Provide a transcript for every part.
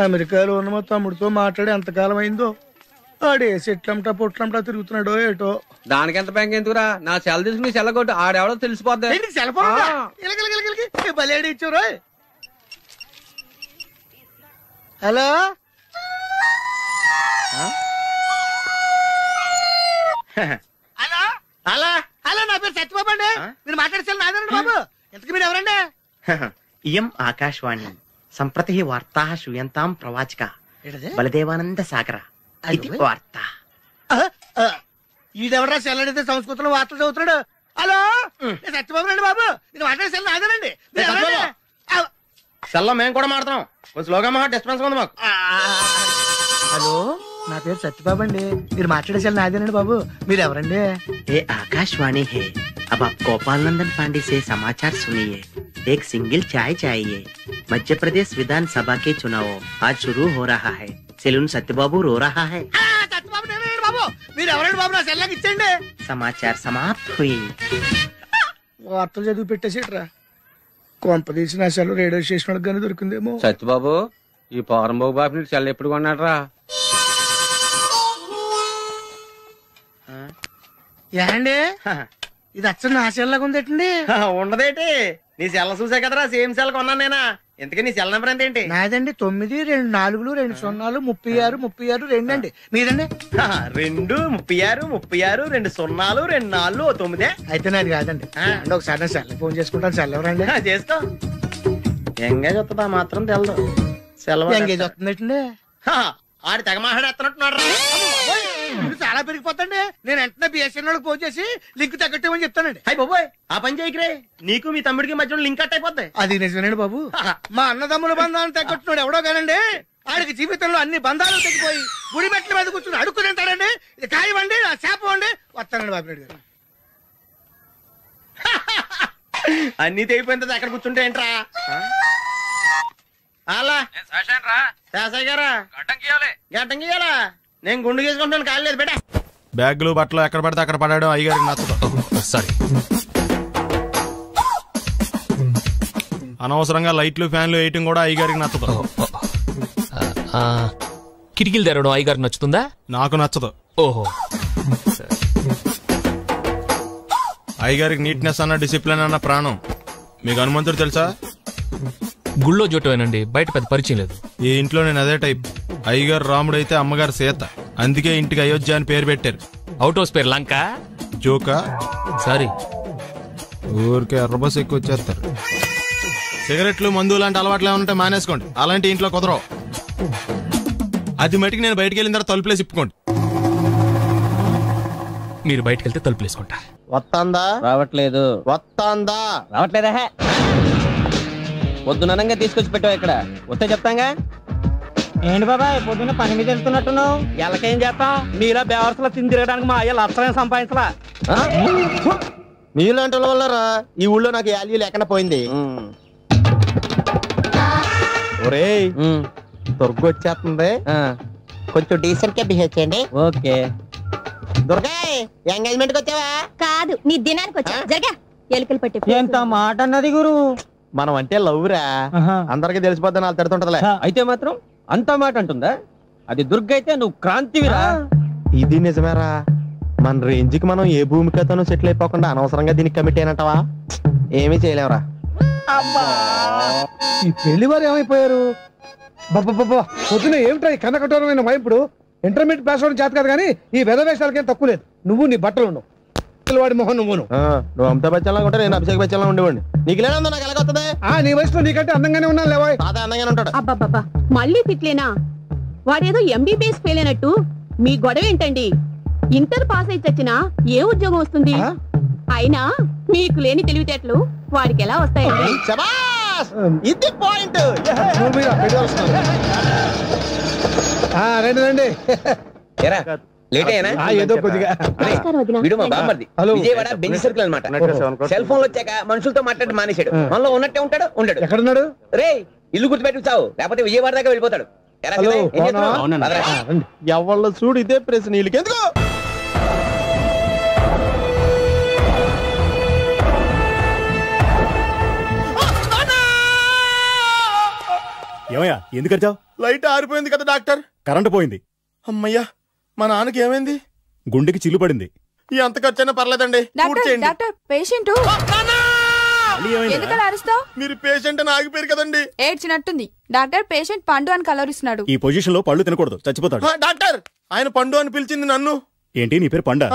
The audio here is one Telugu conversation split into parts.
అమెరికాలో ఉన్న మా తమ్ముడితో మాట్లాడి ఎంతకాలం అయిందో. ఆడే చెట్లంటా పొట్లంటా తిరుగుతున్నాడో ఏటో. దానికి ఎంత బ్యాంక్ ఎందుకురా? నా సెల్ తీసుకుని నీ సెల్ కొట్టు, ఆడెవడో తెలిసిపోద్ది. ఇచ్చారు. హలో హలో హలో హలో, నా పేరు సత్యబాబు అండి. మీరు మాట్లాడే నాదండి బాబు. ఎంతకు మీరు ఎవరండి? ఇయం ఆకాశవాణి సంప్రతి వార్తా శ్రూయంతాం ప్రవాచక బలదేవానంద సాగర ఇది వార్త. ఈడెవరా సెల్లడితే సంస్కృతంలో వార్తలు చదువుతున్నాడు. హలో నేను సత్యబాబు అండి బాబు. మీరు మాట్లాడే సెల్ నాదేనండి. సెల్లో మేము కూడా మాడతాం. స్లోగా మా డిస్టర్బెన్స్ ఉంది మాకు. హలో నా పేరు సత్యబాబు అండి. మీరు మాట్లాడే సెల్ నాదేనండి బాబు. మీరు ఎవరండి? ये आकाशवाणी है. अब आप गोपाल नंदन पांडे से समाचार सुनिए. एक सिंगल चाय चाहिए. मध्य प्रदेश विधानसभा के चुनाव आज शुरू हो रहा है. सेलून सत्यबाबू रो रहा है. సత్యబాబు నేనండి బాబు. మీరు ఎవరండి బాబు? నా సెల్లాకి ఇచ్చండి. समाचार समाप्त हुई. వార్తలు చదివి పెట్టేసేట్రా. కొంప తీసి నా సెల్ రేడియో స్టేషన్ గానీ దొరికిందేమో. సత్యబాబు, ఈ పౌరంబాబు బాబు నీకు సెల్ ఎప్పుడు కొన్నాడు రా? ఏండి ఇది అచ్చ నా సెల్లాగా ఉందేటండి? ఉండదేటి, నీ సెల్ చూసా కదరా సేమ్ సెల్ కొన్నాను నేనా. ఇంతకీ నీ సెల్ నెంబర్ ఎంతేంటి? నాదండి 924203636 అండి. మీదండి? 236362049. అయితే నాది కాదండి. అంటే ఒకసారి నా సెల్ ఫోన్ చేసుకుంటాను. సెల్ ఎవరండి? చేసుకో. ఎంగేజ్ వస్తుందా మాత్రం తెలదు. సెలవు ఎంగేజ్ వస్తుందండి. ఆడి తెగ మాట్లాడేస్తున్నట్టున్నాడు. చాలా పెరిగిపోతండి. నేను వెంటనే బిఎస్ఎన్ఎల్ ఫోన్ చేసి లింక్ తగ్గట్టేమని చెప్తానండి. అయ్యి బాబోయ్, ఆ పని చేయకరే. నీకు మీ తమ్ముడికి మధ్యలో లింక్ కట్ అయిపోద్ది. అది నిజమేనండి బాబు. మా అన్నదమ్ముల బంధాలను తగ్గట్టున్నాడు ఎవడో కానండి. ఆడికి జీవితంలో అన్ని బంధాలు తగ్గిపోయి గుడి మెట్ల మీద కూర్చుని అడుక్కు తింటాడండి. ఇది కాయవండి, నా శాపండి. వస్తానండి బాబురెడ్డి గారు. అన్ని తెగిపోయిన తర్వాత ఎక్కడ కూర్చుంటే ఏంట్రా? అలా శాసయ్య గారా గడ్డం గీయాలా? నేను గుండు గీసుకుంటాను. కాలేదు బేటా. బ్యాగులు బట్టలు ఎక్కడ పడితే అక్కడ పడాడు అయ్యగారికి నచ్చదు. సారీ. అనవసరంగా లైట్లు ఫ్యాన్లు వేయటం కూడా అయ్యగారికి నచ్చదు. కిటికీలు తెరవడం అయ్యగారికి నచ్చుతుందా? నాకు నచ్చదు. ఓహో. అయ్యగారికి నీట్నెస్ అన్న డిసిప్లిన్ అన్న ప్రాణం. మీకు హనుమంతుడు తెలుసా? గుళ్ళో జోటమేనండి, బయట పెద్ద పరిచయం లేదు. ఈ ఇంట్లో నేను అదే టైప్. అయ్యగారు రాముడు అయితే అమ్మగారు సీత. అందుకే ఇంటికి అయోధ్య అని పేరు పెట్టారు. అవుట్ హౌస్ పేరు లంక. జోకా? సారీ. ఊరికే ఎర్రబస్ ఎక్కువ వచ్చేస్తారు. సిగరెట్లు మందు లాంటి అలవాట్లు ఏమంటే మానేసుకోండి. అలాంటి ఇంట్లో కుదరవు. అది మటుకు నేను బయటకు వెళ్ళిన తర్వాత తలుపులేసి ఇప్పుకోండి. మీరు బయటకు వెళ్తే తలుపులేసుకుంటా. వస్తాందా? రావట్లేదు. వస్తాందా? రావట్లేదా? పొద్దునంగా తీసుకొచ్చి పెట్టావు ఇక్కడ. వస్తే చెప్తాంగా. ఏంటి బాబాయ్ పొద్దున్న పని మీద వెళ్తున్నట్టున్నావు? ఎలాకేం చేస్తాం? మీలా బేవర్సలా తిని తిరగడానికి మా అయ్య లక్షణం సంపాదించలా. మీలాంటి వల్లరా ఈ ఊళ్ళో నాకు వాల్యూ లేకుండా పోయింది. ఒరేయ్, దుర్గ వచ్చేస్తుంది. కొంచెం డీసెంట్ గా బిహేవ్ చేయండి. ఓకే. దుర్గా, ఎంగేజ్మెంట్ కి వచ్చావా? కాదు, నీ దినానికి వచ్చా. జరగా ఎలుకలు పట్టి. ఎంత మాట అన్నది గురు. మనం అంటే లవ్ రా. అందరికి తెలిసిపోద్దని వాళ్ళు తిడుతుంటదిలే. అయితే మాత్రం అంత మాట అంటుందా? అది దుర్గ అయితే నువ్వు క్రాంతివిరా. ఇది నిజమేరా. మన రేంజ్ కి మనం ఏ భూమికతోనూ సెటిల్ అయిపోకుండా అనవసరంగా దీనికి కమిట్ అయినట్టవా? ఏమీ చేయలేవురా. ఈ పెళ్లి వారు ఏమైపోయారు? బాబా పొద్దున ఏమిటా ఈ కన్నకఠోరమైన వైపుడు? ఇంటర్మీడియట్ పాస్ అవడం చేత కాదు కానీ ఈ వెధవేషాలకేం తక్కువ లేదు. నువ్వు నీ బట్టలు ఉండవు, వాడి మొహం నువ్వును. నువ్వు అమితాబ్ బచ్చన్ లాగా ఉంటే నేను అభిషేక్ బచ్చన్ లాగా ఉండేవాడిని. నీకు లేనందో నాకు ఎలాగొస్తుంది? నీ వయసులో నీకంటే అందంగానే ఉన్నాను లేవా? తాత అందంగానే ఉంటాడు. అబ్బాబ్బా మళ్ళీ తిట్లేనా? వాడేదో ఎంబీబీఎస్ ఫెయిల్ అయినట్టు మీ గొడవ ఏంటండి? ఇంటర్ పాస్ అయి చచ్చినా ఏ ఉద్యోగం వస్తుంది? అయినా మీకు లేని తెలివితేటలు వాడికి ఎలా వస్తాయండి? ఇది పాయింట్. రండి రండి. ఏదో కొద్దిగా విజయవాడ బెంచ్ సర్కిల్ అనమాట. సెల్ ఫోన్ వచ్చాక మనుషులతో మాట్లాడి మానేశాడు. మనలో ఉన్నట్టే ఉంటాడు. ఉండడు. ఎక్కడున్నాడు? రే ఇల్లు గుర్తుపెట్టి చావు, లేకపోతే విజయవాడ దాకా వెళ్ళిపోతాడు. ఎవళ్ళ చూడు ఇదే ప్రశ్న. వీళ్ళకి ఎందుకు? ఏమయ్యా ఎందుకు వచ్చావు? లైట్ ఆరిపోయింది కదా డాక్టర్. కరెంటు పోయింది. అమ్మయ్యా, మా నాన్నకి ఏమైంది? గుండెకి చిల్లు పడింది. ఎంత ఖర్చైనా పర్లేదండి. డాక్టర్ పేషెంట్ ఎందుకలా అరుస్తావు? మీరు పేషెంట్ అని ఆగిపోయారు కదండి. ఏడ్చినట్టుంది. డాక్టర్ పేషెంట్ పండు అని కలవరిస్తున్నాడు. ఈ పొజిషన్ లో పళ్ళు తినకూడదు, చచ్చిపోతాడు. డాక్టర్, ఆయన పండు అని పిలిచింది నన్ను. ఏంటి నీ పేరు పండా?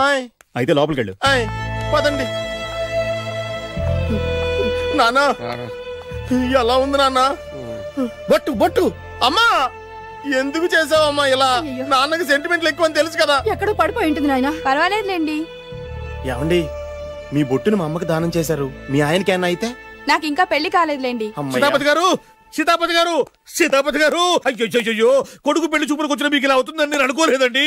అయితే లోపలికి వెళ్ళు. పదండి. నాన్న ఎలా ఉంది నాన్న? బొట్టు బొట్టు. అమ్మా ఎందుకు చేసావమ్మా ఇలా? నాన్నకి సెంటిమెంట్లు ఎక్కువ అని తెలుసు కదా. ఎక్కడో పడిపోయి ఉంటుంది నాయన. పర్వాలేదులేండి. ఏమండి, మీ బొట్టుని మా అమ్మకి దానం చేశారు, మీ ఆయనకి ఏమన్నా అయితే? నాకు ఇంకా పెళ్లి కాలేదులేండి. సీతాపతి గారు, సీతాపతి గారు, సీతాపతి గారు, అయ్యో కొడుకు పెళ్లి చూపులకు వచ్చిన మీకు ఇలా అవుతుందని నేను అనుకోలేదండి.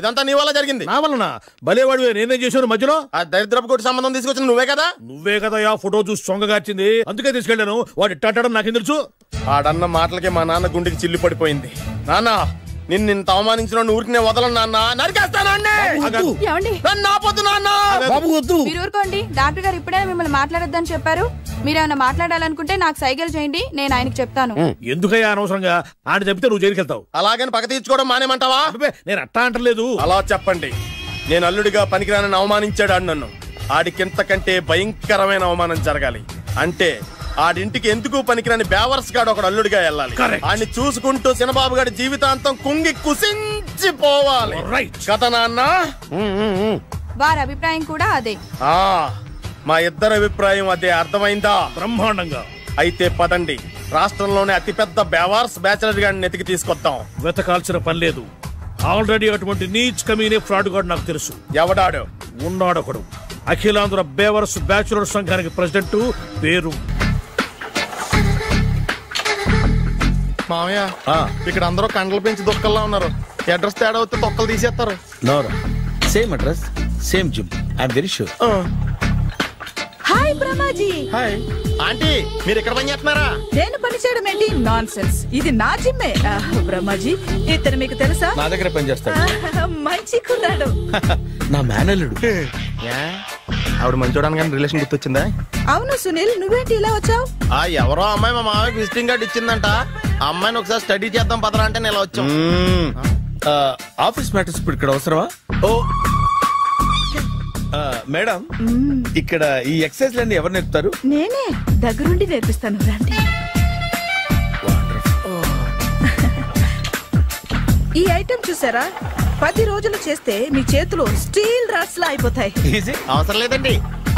ఇదంతా నీ వల్ల జరిగింది. నా వలన? భలేవాడు, నేనేం చేశాను మధ్యలో? ఆ దరిద్రపు కొట్టి సంబంధం తీసుకొచ్చిన నువ్వే కదా. నువ్వే కదా ఆ ఫోటో చూసి సొంగగార్చింది, అందుకే తీసుకెళ్లాను. వాడు ఇట్టాడని నాకేం తెలుసు? ఆడన్న మాటలకే మా నాన్న గుండెకి చిల్లు పడిపోయింది. నాన్న, నిన్ను అవమానించిన ఊరికి నేను వదలను నాన్న, నరికేస్తానండి. మీరు ఊరుకోండి. డాక్టర్ గారు ఇప్పుడే మిమ్మల్ని మాట్లాడొద్దని చెప్పారు. మీరేమైనా మాట్లాడాలనుకుంటే నాకు సైగలు చేయండి, నేను ఆయనకి చెప్తాను. ఎందుకయ్యా అనవసరంగా? ఆయన చెప్తే నువ్వు జైలుకెళ్తావు. అలాగని పక్క తీర్చుకోవడం మానేమంటావా? నేను అట్టా అంటలేదు. అలా చెప్పండి. నేను అల్లుడిగా పనికిరానని అవమానించాడు ఆడు నన్ను. ఆడికింతకంటే భయంకరమైన అవమానం జరగాలి. అంటే ఆడింటికి ఎందుకు పనికిరాని బేవర్స్ గాడు ఒకడు అల్లుడిగా వెళ్ళాలి. ఆడిని చూసుకుంటూ చిన్నబాబు గారి జీవితాంతం కుంగి కుసించిపోవాలి కదా నాన్న. వారి అభిప్రాయం కూడా అదే. మా ఇద్దరి అభిప్రాయం అదే. అర్థమైందా? బ్రహ్మాండంగా. అయితే పదండి, రాష్ట్రంలోనే అతిపెద్ద బేవార్స్ బ్యాచిలర్ గాడిని ఎతికి తీసుకొద్దాం. వెతకాల్సిన పని లేదు. ఆల్రెడీ అటువంటి నీచ్ కమీనే ఫ్రాడ్ గాడు నాకు తెలుసు. ఎవడాడు? ఉన్నాడొకడు. అఖిలాంధ్ర బేవర్స్ బ్యాచులర్ సంఘానికి ప్రెసిడెంట్, పేరు మామయ్య. ఇక్కడ అందరూ కండలు పెంచి దుక్కల్లా ఉన్నారు. అడ్రస్ తేడా వస్తే తొక్కలు తీసేస్తారు. Same address, same gym. I'm very sure. Hi Brahmaji. Hi aunty, మీరు ఇక్కడ పని చేస్తున్నారా? నేను పని చేయడం ఏంటి? Non sense. ఇది నా జిమ్మే. బ్రహ్మాజీ, ఇతను మీకు తెలుసా? నా దగ్గర పని చేస్తాడు. మంచి కుర్రాడు. నా మేనల్లుడు. ఆవిడ మంచి చూడడానికి రిలేషన్ గుర్తొచ్చిందా? అవును సునీల్, నువ్వేంటి ఇలా వచ్చావు? ఎవరో అమ్మాయి మా మామయ్యకి విజిటింగ్ కార్డు ఇచ్చిందంట. ఆ అమ్మాయిని ఒకసారి స్టడీ చేద్దాం పదరా అంటే నేను ఇలా వచ్చాం. ఆఫీస్ మ్యాటర్స్ ఇప్పుడు ఇక్కడ అవసరమా? ఓ మేడం, ఇక్కడ ఈ ఎక్సర్సైజ్ లన్నీ ఎవరు నేర్పుతారు? నేనే దగ్గరుండి నేర్పిస్తాను, రండి. ఈ ఐటెం చూసారా? 10 రోజులు చేస్తే మీ చేతులు స్టీల్ రాట్స్ లా అయిపోతాయి. అవసరం లేదండి,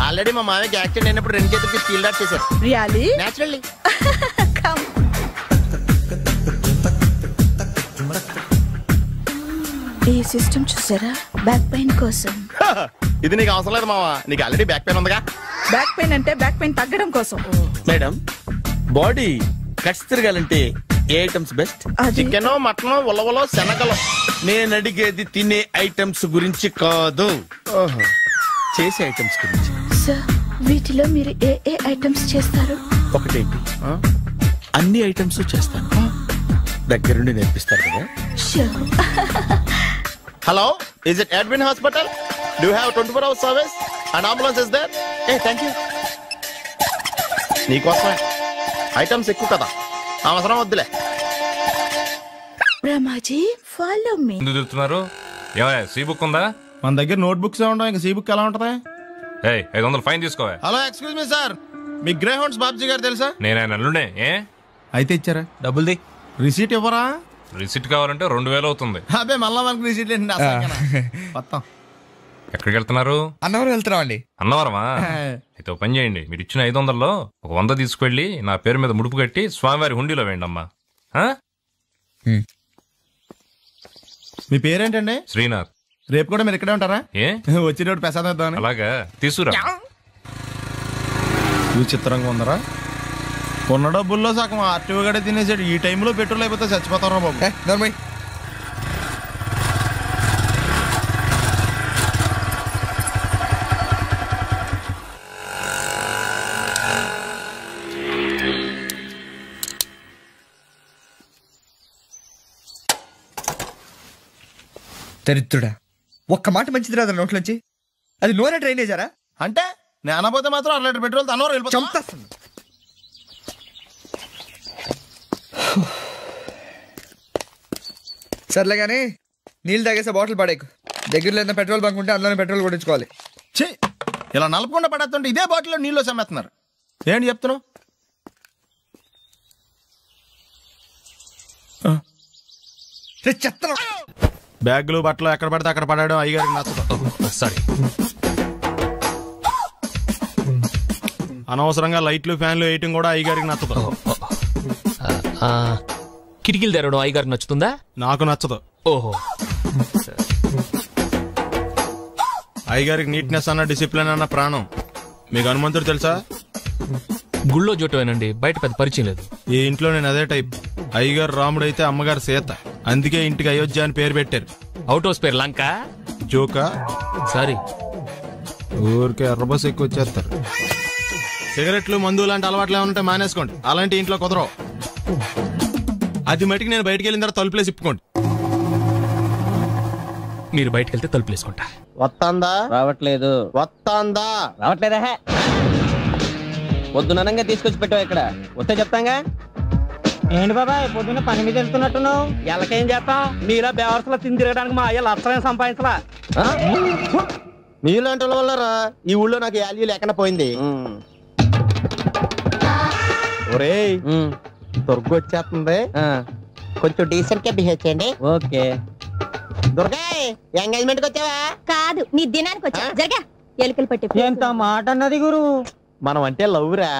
ఆల్రెడీ మా మామయ్యకి యాక్సిడెంట్ అయినప్పుడు 2 చేతులకి స్టీల్ రాట్ చేశారు. రియల్లీ? నేచురల్లీ. ఈ సిస్టమ్ చూసారా? బ్యాక్ పెయిన్ కోసం. ఇది నీకు అవసరం లేదు మావా, నీకు ఆల్రెడీ బ్యాక్ పెయిన్ ఉందిగా. బ్యాక్ పెయిన్ అంటే బ్యాక్ పెయిన్ తగ్గడం కోసం. మేడం, బాడీ కట్స్ తిరగాలంటే ఏ ఐటమ్స్ బెస్ట్? చికెన్, మటన్, ఉలవలో, శనగలు. నేను అడిగేది తినే ఐటమ్స్ గురించి కాదు, చేసే ఐటమ్స్ గురించి. సార్, వీటిలో మీరు ఏ ఐటమ్స్ చేస్తారు? ఒకటేంటి, అన్ని ఐటమ్స్ చేస్తాను. దగ్గరుండి నేర్పిస్తారు కదా. Hello, is it admin hospital? Do have 24 hours service and ambulance is there? Thank you. నీకోసమే. ఐటమ్స్ ఎక్కువ కదా, అవసరం వద్దులే. Brahmaji, follow me. ఎందుకు తిరుగుతున్నారు? ఏమయ్య, సీ బుక్ ఉందా? మన దగ్గర నోట్ బుక్స్ ఉండవు, ఇంకా సీ బుక్ ఎలా ఉంటది? 500 ఫైన్ తీసుకోవా. హలో, ఎక్స్క్యూజ్ మీ సార్, మీ గ్రే హౌండ్స్ బాబ్జీ గారు తెలుసా? నేను ఆయన అల్లుడే. అయితే ఇచ్చారా? డబ్బుల్ది. రిసీట్ ఇవ్వరా? రిసిట్ కావాలంటే 2000 అవుతుంది. అదే మళ్ళా మనకు రిసీట్ మొత్తం. ఎక్కడికి వెళ్తున్నారు? అన్నవరం వెళ్తున్నాం అండి. అన్నవరమా? అయితే ఒక పని చేయండి, మీరు ఇచ్చిన 500లో ఒక 100 తీసుకెళ్లి నా పేరు మీద ముడుపు కట్టి స్వామివారి హుండీలో వేయండి అమ్మా. మీ పేరేంటండి? శ్రీనాథ్. రేపు కూడా మీరు ఇక్కడే ఉంటారా? వచ్చినప్పుడు ప్రసాదం ఇద్దామని. అలాగా, తీసుకురా. విచిత్రంగా ఉందరా, ఉన్న డబ్బుల్లో సగం ఆర్టీఓ గడే తినేసాడు. ఈ టైంలో పెట్రోల్ అయిపోతే చచ్చిపోతారా బాబు. దరిద్రుడా, ఒక్క మాట మంచిది రాదు నోట్లోంచి. అది నూనె డ్రైనేజారా? అంటే నేను అనబోతే మాత్రం 1 లీటర్ పెట్రోల్ తనవారు వెళ్ళిపోతాం. సర్లే కానీ నీళ్ళు తాగేసే బాటిల్ పడేకు. దగ్గరలో ఏదైనా పెట్రోల్ బంక్ ఉంటే అందులోనే పెట్రోల్ కొట్టించుకోవాలి. ఛీ, ఇలా నలపకుండా పడేస్తుంటే ఇదే బాటిల్లో నీళ్ళు సమ్మేస్తున్నారు. ఏంటి చెప్తున్నావు? బ్యాగులు బట్టలు ఎక్కడ పడితే అక్కడ పడడం అయ్యగారికి నచ్చదు. సారీ. అనవసరంగా లైట్లు ఫ్యాన్లు వేయటం కూడా అయ్యగారికి నచ్చదు. కిటికీలు తెరవడం అయ్యగారికి నచ్చుతుందా? నాకు నచ్చదు. ఓహో. అయ్యగారికి నీట్నెస్ అన్న డిసిప్లిన్ అన్న ప్రాణం. మీకు హనుమంతుడు తెలుసా? గుళ్ళో జోటమేనండి, బయట పెద్ద పరిచయం లేదు. ఈ ఇంట్లో నేను అదే టైప్. అయ్యగారు రాముడు అయితే అమ్మగారు సీత. అందుకే ఇంటికి అయోధ్య అని పేరు పెట్టారు. అవుట్ హౌస్ పేరు లంక. జోకా? సారీ. ఊరికే ఎర్రబస్ ఎక్కువ వచ్చేస్తారు. సిగరెట్లు మందు లాంటి అలవాట్లు ఏమంటే మానేసుకోండి. అలాంటి ఇంట్లో కుదరవు. అది మటుకు నేను బయటికి వెళ్ళిన తర్వాత తలుపులేసి ఇప్పుకోండి. మీరు బయటకు వెళ్తే తలుపులేసుకుంటా. వస్తాందా? రావట్లేదు. వస్తాందా? రావట్లేదా? పొద్దుననంగా తీసుకొచ్చి పెట్టావు ఇక్కడ. వస్తే చెప్తాంగా. ఏంటి బాబాయ్ పొద్దున్న పని మీద వెళ్తున్నట్టున్నావు? ఎలాకేం చేస్తాం? మీలా బేవర్సలో తిని తిరగడానికి మా అయ్య లక్షలేం సంపాదించలా. మీలాంటి వల్ల ఈ ఊళ్ళో నాకు వాల్యూ లేకుండా పోయింది. ఒరేయ్, దుర్గ వచ్చేస్తుంది, కొంచెం డీసెంట్ గా బిహేవ్ చేయండి. ఓకే. దుర్గా, ఎంగేజ్మెంట్ కి వచ్చావా? కాదు, నీ దినానికి వచ్చా. జరగా ఎలుకలు పట్టి. ఎంత మాట అన్నది గురు. మనం అంటే లవ్రా,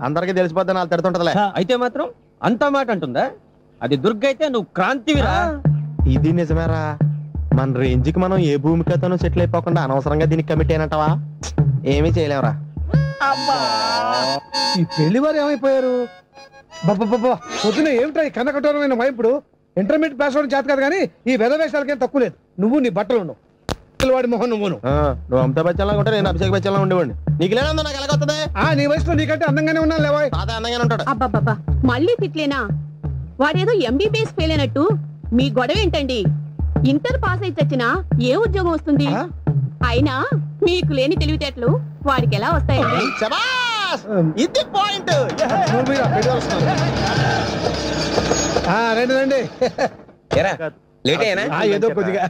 అందరికి తెలిసిపోద్దని వాళ్ళు తిడుతుంటదిలే. అయితే మాత్రం అంత మాట అంటుందా? అది దుర్గ అయితే నువ్వు క్రాంతివిరా. ఇది నిజమేరా. మన రేంజ్ కి మనం ఏ భూమికతోనూ సెటిల్ అయిపోకుండా అనవసరంగా దీనికి కమిట్ అయినట్టవా? ఏమీ చేయలేవురా. ఈ పెళ్లి వారు ఏమైపోయారు? పొద్దున ఏమిటా ఈ కన్నకఠోరమైన వైపుడు? ఇంటర్మీడియట్ పాస్ అవడం చేత కాదు కానీ ఈ వేషాలకేం తక్కువ లేదు. నువ్వు నీ బట్టలు ఉండవు, వాడి మొహం నువ్వు అమితాబ్ బచ్చన్ ఉంటే నేను అభిషేక్ బచ్చన్ ఉండేవాడిని. నీకు లేదా నాకు ఎలాగొస్తుంది? నీ వయసులో నీకంటే అందంగానే ఉన్నాను లేవా? అదే అందంగానే ఉంటాడు. అబ్బాబ్బా, మళ్ళీ తిట్లేనా? వాడేదో ఎంబీబీఎస్ ఫెయిల్ అయినట్టు మీ గొడవ ఏంటండి? ఇంటర్ పాస్ అయితే వచ్చినా ఏ ఉద్యోగం వస్తుంది? అయినా మీకు లేని తెలివితేటలు వాడికి ఎలా వస్తాయండి? ఇది పాయింట్. రండి రండి. లేట్ అయినా ఏదో కొద్దిగా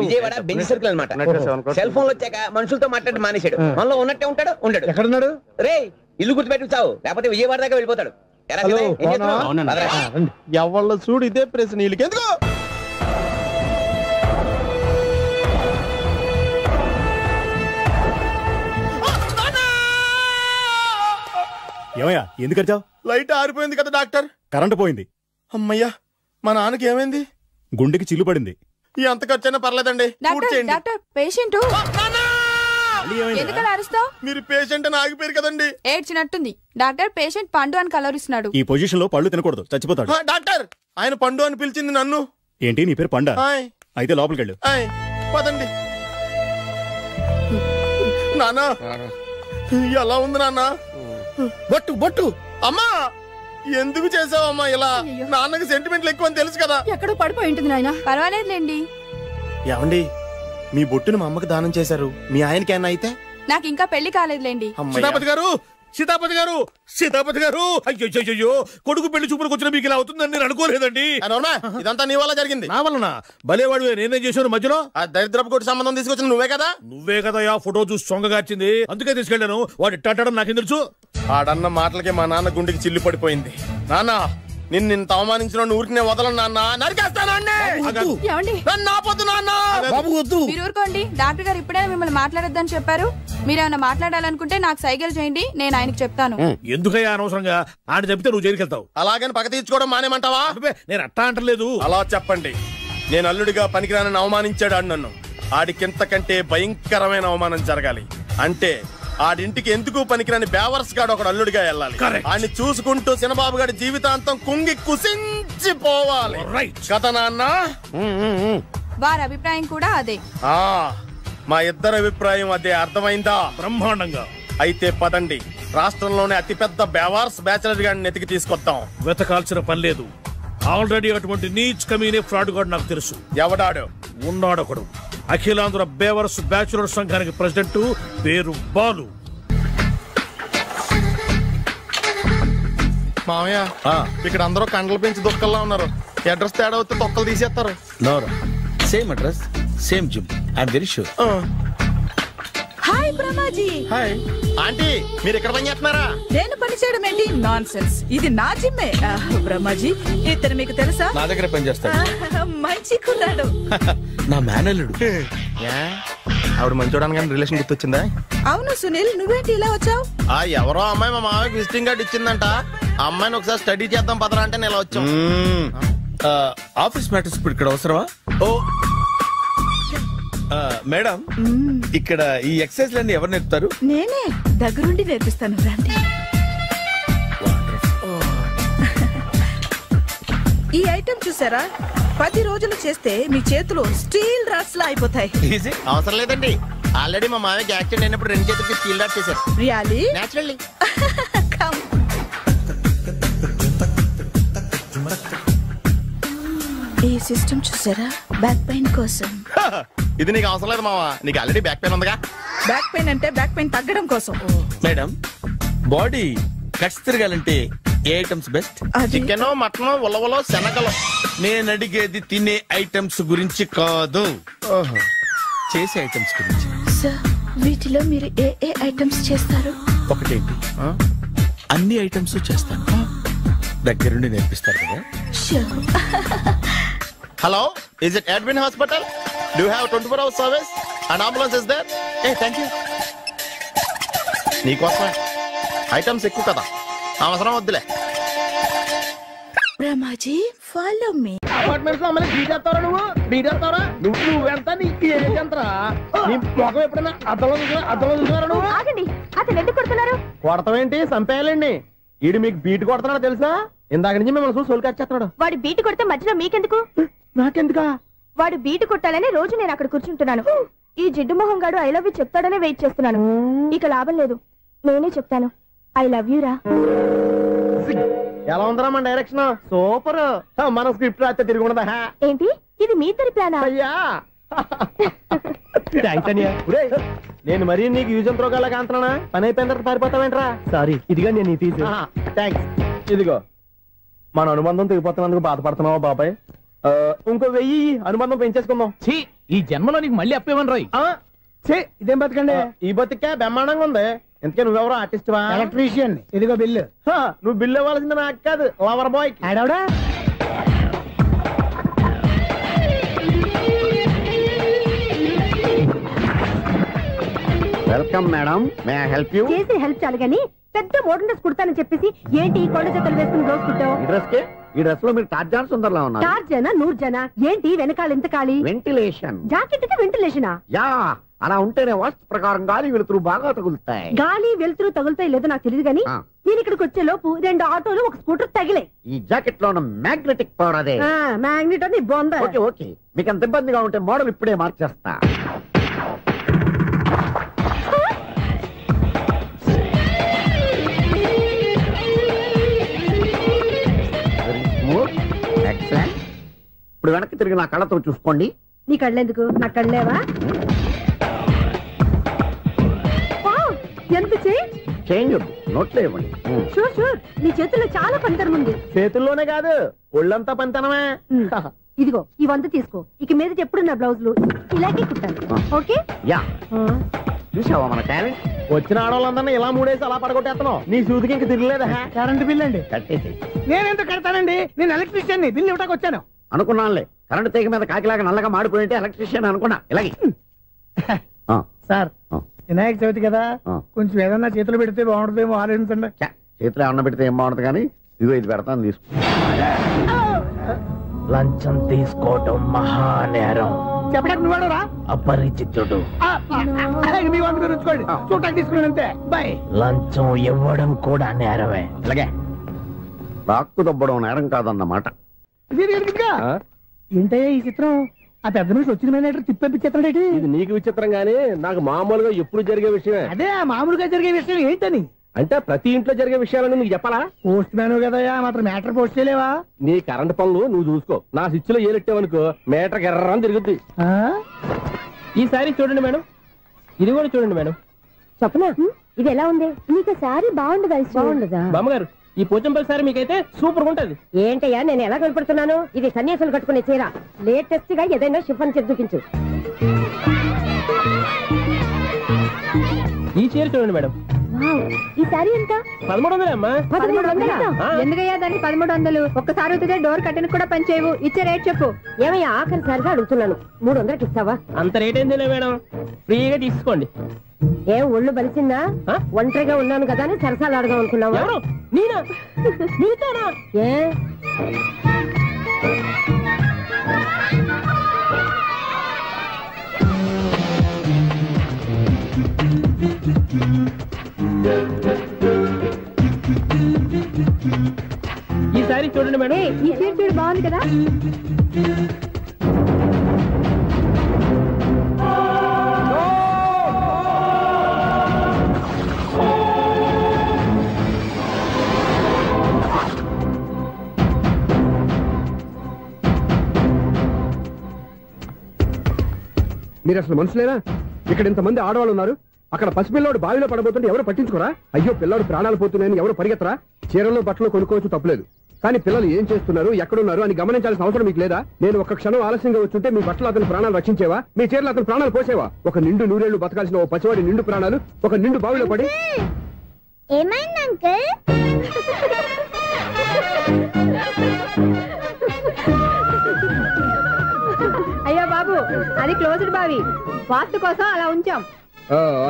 విజయవాడ బెంజ్ సర్కిల్ అనమాట. సెల్ ఫోన్ వచ్చాక మనుషులతో మాట్లాడి మానేశాడు. మనలో ఉన్నట్టే ఉంటాడు. ఉండడు. ఎక్కడున్నాడు? రే, ఇల్లు గుర్తుపెట్టి చావు, లేకపోతే విజయవాడ దాకా వెళ్ళిపోతాడు. ఎవళ్ళ చూడు ఇదే ప్రశ్న. వీళ్ళకి ఎందుకు? ఏమయ్యా, ఎందుకు వచ్చావు? లైట్ ఆరిపోయింది కదా డాక్టర్. కరెంటు పోయింది. అమ్మయ్యా, మా నాన్నకి ఏమైంది? గుండెకి చిల్లు పడింది. ఎంత ఖర్చైనా పర్లేదండి. డాక్టర్, పేషెంట్ ఎందుకలా అరుస్తావు? మీరు పేషెంట్ అని ఆగిపోయారు కదండి. ఏడ్చినట్టుంది. డాక్టర్, పేషెంట్ పండు అని కలరిస్తున్నాడు. ఈ పొజిషన్ లో పళ్ళు తినకూడదు, చచ్చిపోతాడు. డాక్టర్, ఆయన పండు అని పిలిచింది నన్ను. ఏంటి నీ పేరు పండా? అయితే లోపలికి వెళ్ళు. పదండి. నాన్న ఎలా ఉంది నాన్న? బొట్టు బొట్టు. అమ్మా, ఎందుకు చేసావమ్మా ఇలా? నాన్నకి సెంటిమెంట్లు ఎక్కువ అని తెలుసు కదా. ఎక్కడో పడిపోయి ఉంటుంది నాయన. పర్వాలేదులేండి. ఏమండి, మీ బొట్టును మా అమ్మకి దానం చేశారు. మీ ఆయనకి ఏమన్నా అయితే? నాకు ఇంకా పెళ్లి కాలేదులేండి. సీతాపతి గారు, సీతాపతి గారు, సీతాపతి గారు, అయ్యో, కొడుకు పెళ్లి చూపులకు వచ్చిన మీకు ఇలా అవుతుందని నేను అనుకోలేదండి. ఇదంతా నీ వల్ల జరిగింది. నా వలన? భలేవాడు, నేనేం చేశాను మధ్యలో? ఆ దరిద్రపు కొట్టి సంబంధం తీసుకొచ్చిన నువ్వే కదా. నువ్వే కదా ఆ ఫోటో చూసి సొంగగార్చింది. అందుకే తీసుకెళ్ళాను. వాడు ఇట్టాడని నాకేం తెలుసు? ఆడన్న మాటలకి మా నాన్న గుండెకి చిల్లు పడిపోయింది. నాన్న, నిన్ను అవమానించిన ఊరికి నేను వదలను నాన్న. నరికేస్తానండి. మీరు ఊరుకోండి. డాక్టర్ గారు ఇప్పుడే మిమ్మల్ని మాట్లాడొద్దని చెప్పారు. మీరేమైనా మాట్లాడాలనుకుంటే నాకు సైగలు చేయండి, నేను ఆయనకు చెప్తాను. ఎందుకయ్యా అనవసరంగా? ఆయన చెప్తే నువ్వు జైలుకి వెళ్తావు. అలాగని పక్క తీర్చుకోవడం మానేమంటావా? నేను అట్టా అంటలేదు. అలా చెప్పండి. నేను అల్లుడిగా పనికిరానని అవమానించాడు ఆడు నన్ను. ఆడికింతకంటే భయంకరమైన అవమానం జరగాలి. అంటే ఆడింటికి ఎందుకు పనికిరాని బేవర్స్ గాడు ఒకడు అల్లుడిగా వెళ్ళాలి. ఆడిని చూసుకుంటూ చిన్నబాబు గారి జీవితాంతం కుంగి కుసించిపోవాలి కదా నాన్న? వారి అభిప్రాయం కూడా అదే. మా ఇద్దరి అభిప్రాయం అదే. అర్థమైందా? బ్రహ్మాండంగా. అయితే పదండి, రాష్ట్రంలోనే అతిపెద్ద బేవార్స్ బ్యాచిలర్ గాడిని ఎతికి తీసుకొద్దాం. వెతకాల్సిన పని లేదు. ఆల్రెడీ అటువంటి నీచ్ కమీనే ఫ్రాడ్ గాడు నాకు తెలుసు. ఎవడాడు? ఉన్నాడొకడు. అఖిలాంధ్ర బేవర్స్ బ్యాచులర్ సంఘానికి ప్రెసిడెంట్, పేరు బాలు. మామయ్య ఇక్కడ అందరూ కండలు పెంచి దుక్కల్లా ఉన్నారు. అడ్రస్ తేడా వస్తే తొక్కలు తీసేస్తారు. Same address same gym. I'm very sure. Hi Brahmaji. Hi aunty, మీరు ఇక్కడ పని చేస్తున్నారా? నేను పని చేయడం ఏంటి? Non sense. ఇది నా జిమ్మే. బ్రహ్మాజీ ఇతను మీకు తెలుసా? నా దగ్గర పని చేస్తాడు. మంచి కుర్రాడు. నా మేనల్లుడు. ఆవిడ మంచోడానికి కానీ రిలేషన్ గుర్తొచ్చిందా? అవును సునీల్, నువ్వేంటి ఇలా వచ్చావు? ఎవరో అమ్మాయి మా మామయ్యకి విజిటింగ్ కార్డు ఇచ్చిందంట. ఆ అమ్మాయిని ఒకసారి స్టడీ చేద్దాం పదరా అంటే నేను ఇలా వచ్చాం. ఆఫీస్ మ్యాటర్స్ ఇప్పుడు ఇక్కడ అవసరమా? ఓ మేడం, ఇక్కడ ఈ ఎక్సర్సైజ్ లన్నీ ఎవరు నేర్పుతారు? నేనే దగ్గరుండి నేర్పిస్తాను. రండి. ఈ ఐటెం చూసారా? 10 రోజులు చేస్తే మీ చేతులు స్టీల్ రాట్స్ లా అయిపోతాయి. అవసరం లేదండి, ఆల్రెడీ మా మామయ్యకి యాక్సిడెంట్ అయినప్పుడు 2 చేతులకి స్టీల్ డాట్ చేశారు. రియల్లీ? నేచురల్లీ. ఈ సిస్టమ్ చూసారా? బ్యాక్ పెయిన్ కోసం. ఇది నీకు అవసరం లేదు మావా, నీకు ఆల్రెడీ బ్యాక్ పెయిన్ ఉందిగా. బ్యాక్ పెయిన్ అంటే బ్యాక్ పెయిన్ తగ్గడం కోసం. మేడం, బాడీ కట్స్ తిరగాలంటే ఏ ఐటమ్స్ బెస్ట్? చికెన్, మటన్, ఉలవలో, శనగలు. నేను అడిగేది తినే ఐటమ్స్ గురించి కాదు, చేసే ఐటమ్స్ గురించి. సార్, వీటిలో మీరు ఏ ఏ ఐటమ్స్ చేస్తారు? ఒకటేంటి, అన్ని ఐటమ్స్ చేస్తాను. దగ్గరుండి నేర్పిస్తారు కదా? Hello, is it admin hospital? Do you have 24 hours service and ambulance is there? Thank you. నీకోసమే ఐటమ్స్ ఎక్కువ కదా, అవసరం వద్దులే. బ్రహ్మాజీ, ఫాలో మీ. అపార్ట్మెంట్స్ లో అమ్మని బీటేస్తావరా? నువ్వెంత? నీకు ఏంటంతరా? నీ మొఖం ఎప్పుడైనా అద్దంలో చూసారా నువ్వు? ఆగండి, అతను ఎందుకు కొడుతున్నారు? కొడతామేంటి, చంపేయాలండి. ఈడు మీకు బీట్ కొడుతున్నాడు తెలుసా? ఇందాక నుంచి మిమ్మల్ని చూసి సోల్కొచ్చేస్తున్నాడు. వాడు బీటు కొడితే మధ్యలో మీకెందుకు? నాకెందుకా? వాడు బీటు కొట్టాలని రోజు నేను అక్కడ కూర్చుంటున్నాను. ఈ జిడ్డు మొహం గాడు ఐ లవ్ యూ చెప్తాడనే వెయిట్ చేస్తున్నాను. ఇక లాభం లేదు, నేనే చెప్తాను. ఐ లవ్ యూ రా. ఎలా ఉందరా మన డైరెక్షన్? సూపర్. మన స్క్రిప్ట్ రాస్తే తిరిగి ఉండదా? ఏంటి ఇది మీ ఇద్దరి ప్లానా? అయ్యా నేను మరీ నీకు యూజ్ ఎంత రోగాలకు అంటున్నా? పని అయిపోయిన తర్వాత పారిపోతావేంట్రా? సారీ, ఇదిగా నేను తీసి. థ్యాంక్స్. ఇదిగో, మన అనుబంధం తెగిపోతున్నందుకు బాధపడుతున్నావా బాబాయ్? ఇంకో 1000 అనుబంధం పెంచేసుకుందాం. ఈ జన్మలో నీకు మళ్ళీ అప్పేమని రాయి. ఇదేం బతికండి? ఈ బతికే బ్రహ్మాండంగా ఉంది. ఎందుకే నువ్వెవరో ఆర్టిస్ట్ వా? ఎలక్ట్రీషియన్. ఇదిగో బిల్లు. నువ్వు బిల్లు ఇవ్వాల్సింది నాకు కాదు, లవర్ బాయ్. ఆడవడా? Welcome madam, may I help you? చేసి హెల్ప్ చాలు గానీ పెద్ద మోడల్ డ్రెస్ కుడతానని చెప్పేసి ఏంటి ఈ కొండ జతలు వేసుకుని రోజు కుట్టావు? ఈ డ్రెస్ కే? ఈ డ్రెస్ లో మీరు టార్జాన్ సుందర్లా ఉన్నారు. టార్జనా, నూర్జనా? ఏంటి వెనకాల ఎంత ఖాళీ? వెంటిలేషన్. జాకెట్ కి వెంటిలేషనా? యా, అలా ఉంటేనే వాస్తు ప్రకారం గాలి వెలుతురు బాగా తగులుతాయి. గాలి వెలుతురు తగులుతాయి లేదో నాకు తెలియదు గానీ నేను ఇక్కడికి వచ్చే లోపు 2 ఆటోలు, 1 స్కూటర్ తగిలే. ఈ జాకెట్ లో ఉన్న మ్యాగ్నెటిక్ పవర్ అదే. మ్యాగ్నెట్ అని బొంద. ఓకే ఓకే, మీకు అంత ఇబ్బందిగా ఉంటే మోడల్ ఇప్పుడే మార్చేస్తా. ఇప్పుడు వెనక్కి తిరిగి నా కళ్ళతో చూసుకోండి. నీ కళ్ళెందుకు? నా కళ్ళేవా? ఎంత చేంజ్ నోట్లో ఇవ్వండి. షూర్ షూర్, నీ చేతుల్లో చాలా పనితనం ఉంది. చేతుల్లోనే కాదు, ఒళ్ళంతా పనితనమే. ఇదిగో ఈ 100 తీసుకో. ఇక మీద ఎప్పుడు నా బ్లౌజులు ఇలాగే కుట్టాను. ఓకే? యా. చూసావా మన టాలెంట్? వచ్చిన ఆడవాళ్ళందరినీ ఇలా మూడేసి అలా పడగొట్టేస్తున్నావు. నీ సూదికి ఇంక తిరగలేదా? కరెంట్ బిల్ అండి. కట్టేసి. నేనెందుకు కడతానండి? నేను ఎలక్ట్రీషియన్. బిల్ ఇవ్వడానికి వచ్చాను. అనుకున్నానులే, కరెంట్ తీగ మీద కాకిలాగా నల్లగా మాడిపోయింటే ఎలక్ట్రీషియన్ అనుకున్నా. ఇలాగే సార్, వినాయక చవితి కదా, కొంచెం ఏదన్నా చేతులు పెడితే బాగుంటుందేమో ఆలోచించండి. చేతులు ఏమన్నా పెడితే ఏం బాగుంటుంది కానీ ఇదిగో ఇది పెడతాను, తీసుకో. లంచం తీసుకోవటం మహానేరం. చెప్పడానికి నువ్వాడరా? అపరిచితుడు. మీ వంద మీరు ఉంచుకోండి, చూడటానికి తీసుకున్నాను అంతే. బాయ్. లంచం ఇవ్వడం కూడా నేరమే. ఇలాగే రాక్కు దబ్బడం నేరం కాదన్నమాట. ఏంటయ్యా ఈ చిత్రం? ఆ పెద్ద నుంచి వచ్చిన మేనేటర్ తిప్పించేస్తున్నాడు. ఇది నీకు విచిత్రం గానీ నాకు మామూలుగా ఎప్పుడు జరిగే విషయమే. అదే మామూలుగా జరిగే విషయం ఏంటని? అంటే ప్రతి ఇంట్లో జరిగే విషయాలను నీకు చెప్పాలా? పోస్ట్ మ్యాన్ కదయ్యా, మాత్రం మ్యాటర్ పోస్ట్ చేయలేవా? నీ కరెంట్ పనులు నువ్వు చూసుకో. నా స్విచ్ లో ఏలెట్టావనుకో మీటర్ ఎర్రని తిరుగుద్ది. ఈసారి చూడండి మేడం, ఇది కూడా చూడండి మేడం. చెప్పనా? ఇది ఎలా ఉంది? నీకు సారీ బాగుండదా? బాగుండదా? బామ్మగారు, ఈ పోచంపల్లి సారీ మీకైతే సూపర్ ఉంటది. ఏంటయ్యా నేను ఎలా కనపడుతున్నాను? ఇది సన్యాసులు కట్టుకునే చీర. లేటెస్ట్ గా ఏదైనా షిఫాన్ చేసి చూపించు. ఈ చీర చూడండి మేడం. ఈ సారీ ఎంత? 1300 అమ్మా. 1300? ఎందుకయ్యా దానికి 1300? ఒక్కసారి వచ్చితే డోర్ కట్టను కూడా పనిచేయవు. ఇచ్చే రేట్ చెప్పు. ఏమయ్యా ఆఖరిసారిగా అడుగుతున్నాను, 300కి ఇస్తావా? అంత రేట్ ఏందిలే మేడం, ఫ్రీగా తీసుకోండి. ఏం ఒళ్ళు బలిసిందా? ఒంటరిగా ఉన్నాను కదా అని సరసాలు అడదాం అనుకున్నావా? నేనా? నీతోనా? ఏ ఈ సారీ చూడండి మేడం. ఈ చీర చూడు, బాగుంది కదా. మీరు అసలు మనుషులేనా? ఇక్కడ ఇంతమంది ఆడవాళ్ళు ఉన్నారు, అక్కడ పసిపిల్లాడు బావిలో పడబోతుంటే ఎవరు పట్టించుకోరా? అయ్యో పిల్లాడు ప్రాణాలు పోతున్నాయని ఎవరు పరిగెత్తరా? చీరలు బట్టలు కొనుక్కోవచ్చు, తప్పులేదు. కానీ పిల్లలు ఏం చేస్తున్నారు, ఎక్కడున్నారు అని గమనించాల్సిన అవసరం మీకు లేదా? నేను ఒక క్షణం ఆలస్యంగా వచ్చుంటే మీ బట్టలు అతని ప్రాణాలు రక్షించేవా? మీ చీరలు అతని ప్రాణాలు పోసేవా? ఒక నిండు నూరేళ్లు బతకాల్సిన ఓ పసివాడి నిండు ప్రాణాలు ఒక నిండు బావిలో పడి. ఏమైంది అంకుల్? అయ్యో బాబు, అది క్లోజ్డ్ బావి, వాస్తు కోసం అలా ఉంచాం.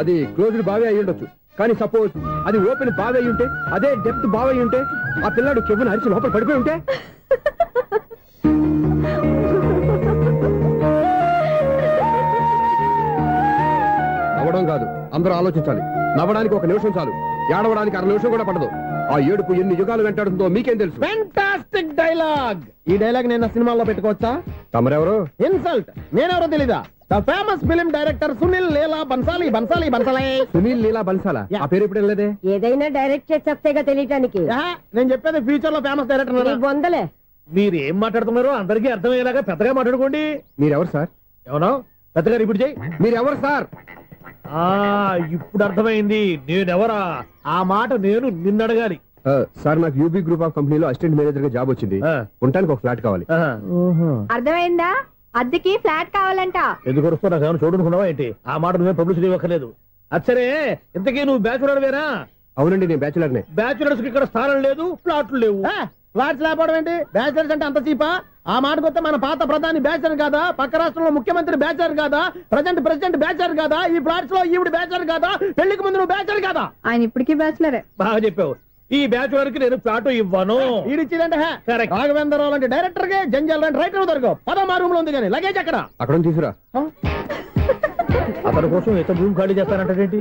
అది క్లోజ్డ్ బావి అయి ఉండొచ్చు, కానీ సపోజ్ అది ఓపెన్ బావి అయి ఉంటే, అదే డెప్త్ బావి అయి ఉంటే, ఆ పిల్లాడు చెవును అరిచి లోపల పడిపోయి ఉంటే? నవ్వడం కాదు, అందరూ ఆలోచించాలి. నవ్వడానికి 1 నిమిషం చాలు, ఏడవడానికి 1/2 నిమిషం కూడా పడదు. ఆ ఏడుపు ఎన్ని యుగాలు వెంటాడుతుందో మీకేం తెలుసు? Fantastic dialogue. ఈ డైలాగ్ నేను సినిమాలో పెట్టుకోవచ్చా? తమరెవరు? ఇన్సల్ట్. నేనెవరో తెలీదా? The famous film director Sunil Leela Bansali. Sunil Leela బన్సాలా? ఆ పేరు ఇప్పుడు లేదే. ఏదైనా డైరెక్ట్ చేసి వస్తేగా తెలియటానికి. నేను చెప్పేది ఫ్యూచర్ లో ఫేమస్ డైరెక్టర్. బొందలే. మీరు ఏం మాట్లాడుతున్నారో అందరికీ అర్థమయ్యేలాగా పెద్దగా మాట్లాడుకోండి. మీరెవరు సార్? ఎవరో పెద్దగా రిపీట్ చేయి. మీరెవరు సార్? ఇప్పుడు అర్థమైంది నేనెవరా. ఆ మాట నేను నిన్నడగాలి. సార్, నాకు యూబీ గ్రూప్ ఆఫ్ కంపెనీలో అసిస్టెంట్ మేనేజర్ గా జాబ్ వచ్చింది. ఉండడానికి ఒక ఫ్లాట్ కావాలి. అర్థమైందా? అద్దెకి ఫ్లాట్ కావాలంట. ఎందుకు వస్తున్నా నాకు ఏమైనా చూడనుకున్నావా ఏంటి? ఆ మాట నువ్వే పబ్లిసిటీ ఇవ్వక్కర్లేదు. అచ్చరే, ఇంతకీ నువ్వు బ్యాచులర్ వేరా? అవునండి, నేను బ్యాచులర్ నే. బ్యాచులర్స్ కి ఇక్కడ స్థానం లేదు, ఫ్లాట్లు లేవు. ఫ్లాట్స్ లేకపోవడం ఏంటి? బ్యాచులర్స్ అంటే అంత చీపా? ఆ మాటకొస్తే మన పాత ప్రధాని బ్యాచర్ కాదా? పక్క రాష్ట్రంలో ముఖ్యమంత్రి బ్యాచర్ కాదా? ప్రెసిడెంట్ బ్యాచర్ కాదా? ఈ ఫ్లాట్స్ లో ఈవిడ బ్యాచర్ కాదా? పెళ్లికి ముందు నువ్వు బ్యాచర్ కాదా? ఆయన ఇప్పటికీ బ్యాచులరే. బాగా చెప్పావు. ఈ బ్యాచులర్ కి నేను ఫ్లాట్ ఇవ్వను. ఈడిచ్చిందంటే రాఘవేంద్రరావు లాంటి డైరెక్టర్ కి జంజల్ లాంటి రైటర్ దొరకవు. 10వ రూమ్ లో ఉంది కానీ లగేజ్ అక్కడ. అక్కడ తీసుకురా. అతని కోసం ఎంత రూమ్ ఖాళీ చేస్తానంటే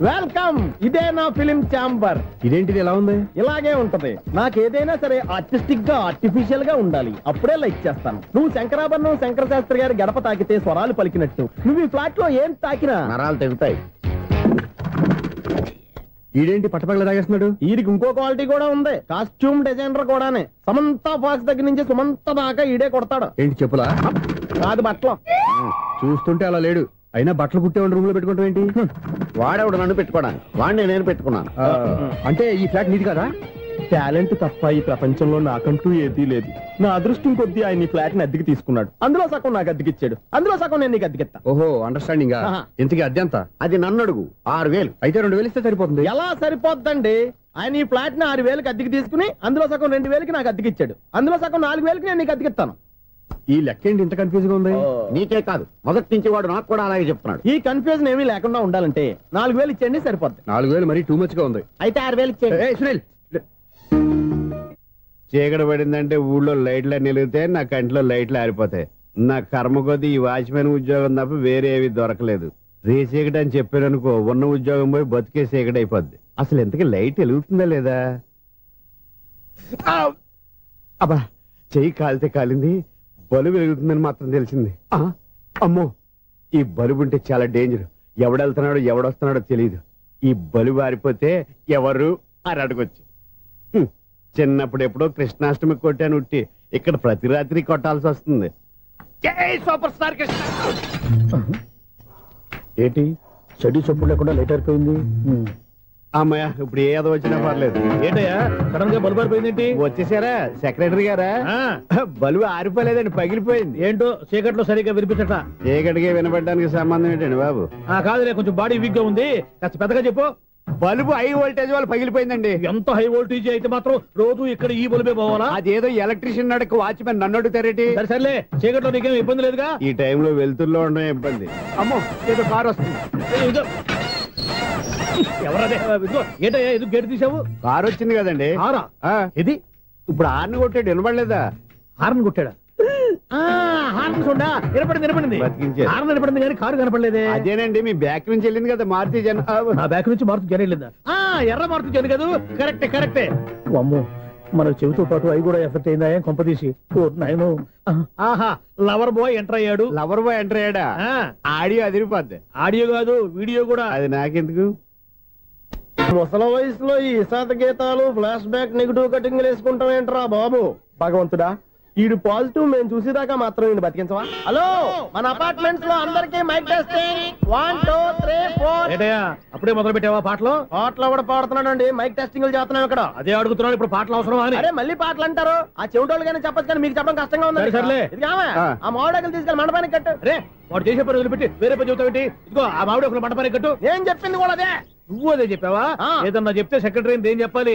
వెల్కమ్. ఇదే నా ఫిలిం ఛాంబర్. ఇదేంటిది ఎలా ఉంది? ఇలాగే ఉంటది. నాకేదైనా సరే ఆర్టిస్టిక్ గా ఆర్టిఫిషియల్ గా ఉండాలి, అప్పుడే లైక్ చేస్తాను. నువ్వు శంకరాభరణం శంకర శాస్త్రి గారి గడప తాకితే స్వరాలు పలికినట్టు నువ్వు ఈ ఫ్లాట్ లో ఏం తాకినా నరాలు తెగుతాయి. ఈడేంటి పట్టపగల తాగేస్తున్నాడు? వీడికి ఇంకో క్వాలిటీ కూడా ఉంది. కాస్ట్యూమ్ డిజైనర్ కూడానే. సమంత ఫాక్స్ దగ్గర నుంచి సుమంత దాకా ఈడే కొడతాడు. ఏంటి చెప్పులా? కాదు, బట్టలు. చూస్తుంటే అలా లేడు. అయినా బట్టలు కుట్టేవాడి రూమ్ లో పెట్టుకుంటాం ఏంటి? వాడేవాడు నన్ను పెట్టుకోవడానికి, వాడిని నేను పెట్టుకున్నాను. అంటే ఈ ఫ్లాట్ నీది కదా? టాలెంట్ తప్ప ఈ ప్రపంచంలో నాకంటూ ఏదీ లేదు. నా అదృష్టం కొద్దీ ఆయన ఈ ఫ్లాట్ ని అద్దెకి తీసుకున్నాడు. అందులో సగం నాకు అద్దెకిచ్చాడు, అందులో సగం నేను నీకు అద్దెకిస్తా. ఓహో, అండర్స్టాండింగ్. ఇంతకీ అద్దె ఎంత? అది నన్ను అడుగు. 6000. అయితే 2000 ఇస్తే సరిపోతుంది. ఎలా సరిపోద్దండి? ఆయన ఈ ఫ్లాట్ ని 6000కి అద్దెకి తీసుకుని అందులో సగం 2000కి నాకు అద్దెకిచ్చాడు, అందులో సగం 4000కి నేను నీకు అద్దెకిస్తాను. ఈ లెక్క ఏంటి ఇంత కన్ఫ్యూజ్ గా ఉంది? నీకే కాదు, మొదటి నుంచి వాడు నాకు కూడా అలాగే చెప్తున్నాడు. ఈ కన్ఫ్యూజన్ ఏమీ లేకుండా ఉండాలంటే 4000 ఇచ్చేయండి, సరిపోద్ది. 4000 మరీ టూ మచ్ గా ఉంది. అయితే 6000 ఇచ్చేయండి. సునీల్, చీకటి పడిందంటే ఊళ్ళో లైట్లు నిలిగితే నా కంటిలో లైట్లు ఆరిపోతాయి. నా కర్మ కొద్దీ ఈ వాచ్మెన్ ఉద్యోగం తప్ప వేరే ఏవి దొరకలేదు. రేసీకటి అని చెప్పారనుకో, ఉన్న ఉద్యోగం పోయి బతికే చీకటి అయిపోద్ది. అసలు ఎంతకీ లైట్ వెలుగుతుందా లేదా? అబ్బా, చెయ్యి కాలితే కాలింది, బలుబు వెలుగుతుందని మాత్రం తెలిసింది. అమ్మో, ఈ బలుబు ఉంటే చాలా డేంజర్. ఎవడెళ్తున్నాడో ఎవడొస్తున్నాడో తెలియదు. ఈ బలుబు ఆరిపోతే ఎవరు అని అడగొచ్చు. చిన్నప్పుడు ఎప్పుడో కృష్ణాష్టమి కొట్టాను ఉట్టి, ఇక్కడ ప్రతి రాత్రి కొట్టాల్సి వస్తుంది. జై సూపర్ స్టార్ కృష్ణ. ఏంటి చెడు చప్పుడు లేకుండా లైట్ అయిపోయింది? అమ్మయ్య ఇప్పుడు ఏదో వచ్చినా పర్లేదు. ఏంటయ్యా సడన్ గా బల్బు ఆరిపోయిందేంటి? వచ్చేసారా సెక్రటరీ గారా? బల్బు ఆరిపోలేదండి, పగిలిపోయింది. ఏంటో చీకట్లో సరిగ్గా వినిపించట. చీకటికి వినపడడానికి సంబంధం ఏంటండి బాబు? కాదులే, కొంచెం బాడీ వీక్ గా ఉంది, కాస్త పెద్దగా చెప్పు. బల్బు హై వోల్టేజ్ వాళ్ళు పగిలిపోయిందండి. ఎంత హై వోల్టేజ్ అయితే మాత్రం రోజు ఇక్కడ ఈ బల్బే పోవాలా? అదేదో ఎలక్ట్రీషియన్ నడక వాచ్మెన్ నన్ను అడుగుతారేటి? సర్లే, చీకట్లో నీకేం ఇబ్బంది లేదుగా? ఈ టైంలో వెళ్తుల్లో ఉండడం ఇబ్బంది. అమ్మో ఏదో కారు వస్తుంది. ఎవరదే? ఏంటయ్యా ఎందుకు గేటు తీసావు? కారు వచ్చింది కదండి. కారా? ఇది ఇప్పుడు హార్న్ కొట్టాడు, వినపడలేదా? హార్న్ కొట్టాడా? హార్న్ చూడా వినపడింది. హార్న్ వినపడింది కానీ కారు కనపడలేదే. అదేనండి మీ బ్యాక్ నుంచి వెళ్ళింది కదా మారుతి జన. నా బ్యాక్ నుంచి మారుతి జన వెళ్ళిందా? ఎర్ర మారుతి జన కదా. కరెక్టే. అమ్మో, మన చెవితో పాటు అవి కూడా ఎఫెక్ట్ అయిందా కొంపదీసి? ఆహా, లవర్ బాయ్ ఎంటర్ అయ్యాడు. లవర్ బాయ్ ఎంటర్ అయ్యాడా? ఆడియో అదిరిపోద్ది. ఆడియో కాదు, వీడియో కూడా. అది నాకెందుకు? ముసల వయసులో ఈ ఇసాత గీతాలు, ఫ్లాష్ బ్యాక్, నెగిటివ్ కటింగ్ వేసుకుంటాం ఏంట్రా బాబు? భగవంతుడా, ఈడు పాజిటివ్ మేము చూసేదాకా మాత్రం ఈయన బతికించవా? హలో, మన అపార్ట్మెంట్స్ లో అందరికీ మైక్ టెస్టింగ్ 1 2 3 4. ఏంటయ్యా అప్పుడే మొదలు పెట్టావా పాటలు? పాటలు కూడా పాడుతున్నాడు అండి, మైక్ టెస్టింగ్ చేస్తున్నాం ఇక్కడ. అదే అడుగుతున్నాడు, ఇప్పుడు పాటలు అవసరం అని. అరే మళ్ళీ పాటలు అంటారు, ఆ చెవిటోళ్ళు కానీ చెప్పచ్చు కానీ మీకు చెప్పడం కష్టంగా ఉంది. సర్లే, ఆ మామిడాకులు తీసుకెళ్ళి మండపానికి కట్టు. రే, వాడు చేసే పని వదిలిపెట్టి వేరే పని చెబుతావేంటి? ఇదిగో ఆ మామిడాకులు మండపానికి కట్టు. నేను చెప్పింది కూడా అదే. నువ్వు అదే చెప్పావా? ఏదన్నా చెప్తే సెక్రటరీ ఏం చెప్పాలి?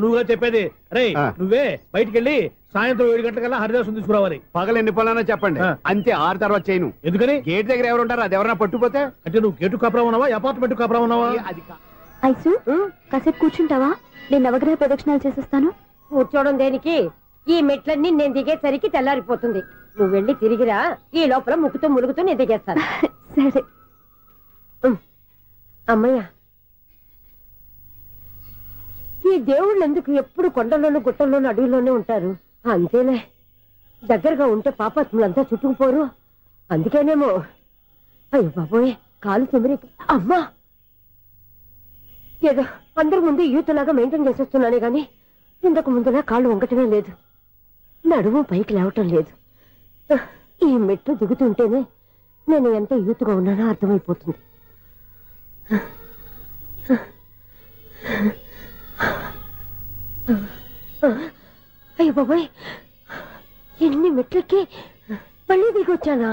నువ్వుగా చెప్పేది. రే, నువ్వే బయటికి వెళ్ళి సాయంత్రం 7 గంటలకల్లా హరిదాసు తీసుకురావాలి. పగలు ఎన్ని పనులన్నా చెప్పండి, అంతే. 6 తర్వాత చేయను. ఎందుకని? గేట్ దగ్గర ఎవరు ఉంటారు, అది ఎవరన్నా పట్టుపోతే. అంటే నువ్వు గేటు కాపురా ఉన్నావా, అపార్ట్మెంట్ కాపురా ఉన్నావా? ఐసు, కాసేపు కూర్చుంటావా? నేను నవగ్రహ ప్రదక్షిణాలు చేసేస్తాను. కూర్చోవడం దేనికి? ఈ మెట్లన్నీ నేను దిగేసరికి తెల్లారిపోతుంది. నువ్వు వెళ్ళి తిరిగిరా, ఈ లోపల ముక్కుతూ ములుగుతూ నేను దిగేస్తాను. సరే అమ్మయ్య, ఈ దేవుళ్ళు ఎందుకు ఎప్పుడు కొండల్లోనూ గుట్టల్లోనూ అడవిలోనే ఉంటారు? అంతేలే, దగ్గరగా ఉంటే పాపాత్ములంతా చుట్టుకుపోరు. అందుకేనేమో. అయ్యో బాబోయ్, కాలు తిమిరి. అమ్మా, ఏదో అందరి ముందు యూత్లాగా మెయింటైన్ చేసేస్తున్నానే గాని ఇంతకు ముందులా కాళ్ళు వంకటమే లేదు, నడుము పైకి లేవటం లేదు. ఈ మెట్లు దిగుతుంటేనే నేను ఎంత యూత్గా ఉన్నానో అర్థమైపోతుంది. అయ్యో బాబాయ్, ఎన్ని మెట్లకి మళ్ళీ దిగొచ్చానా?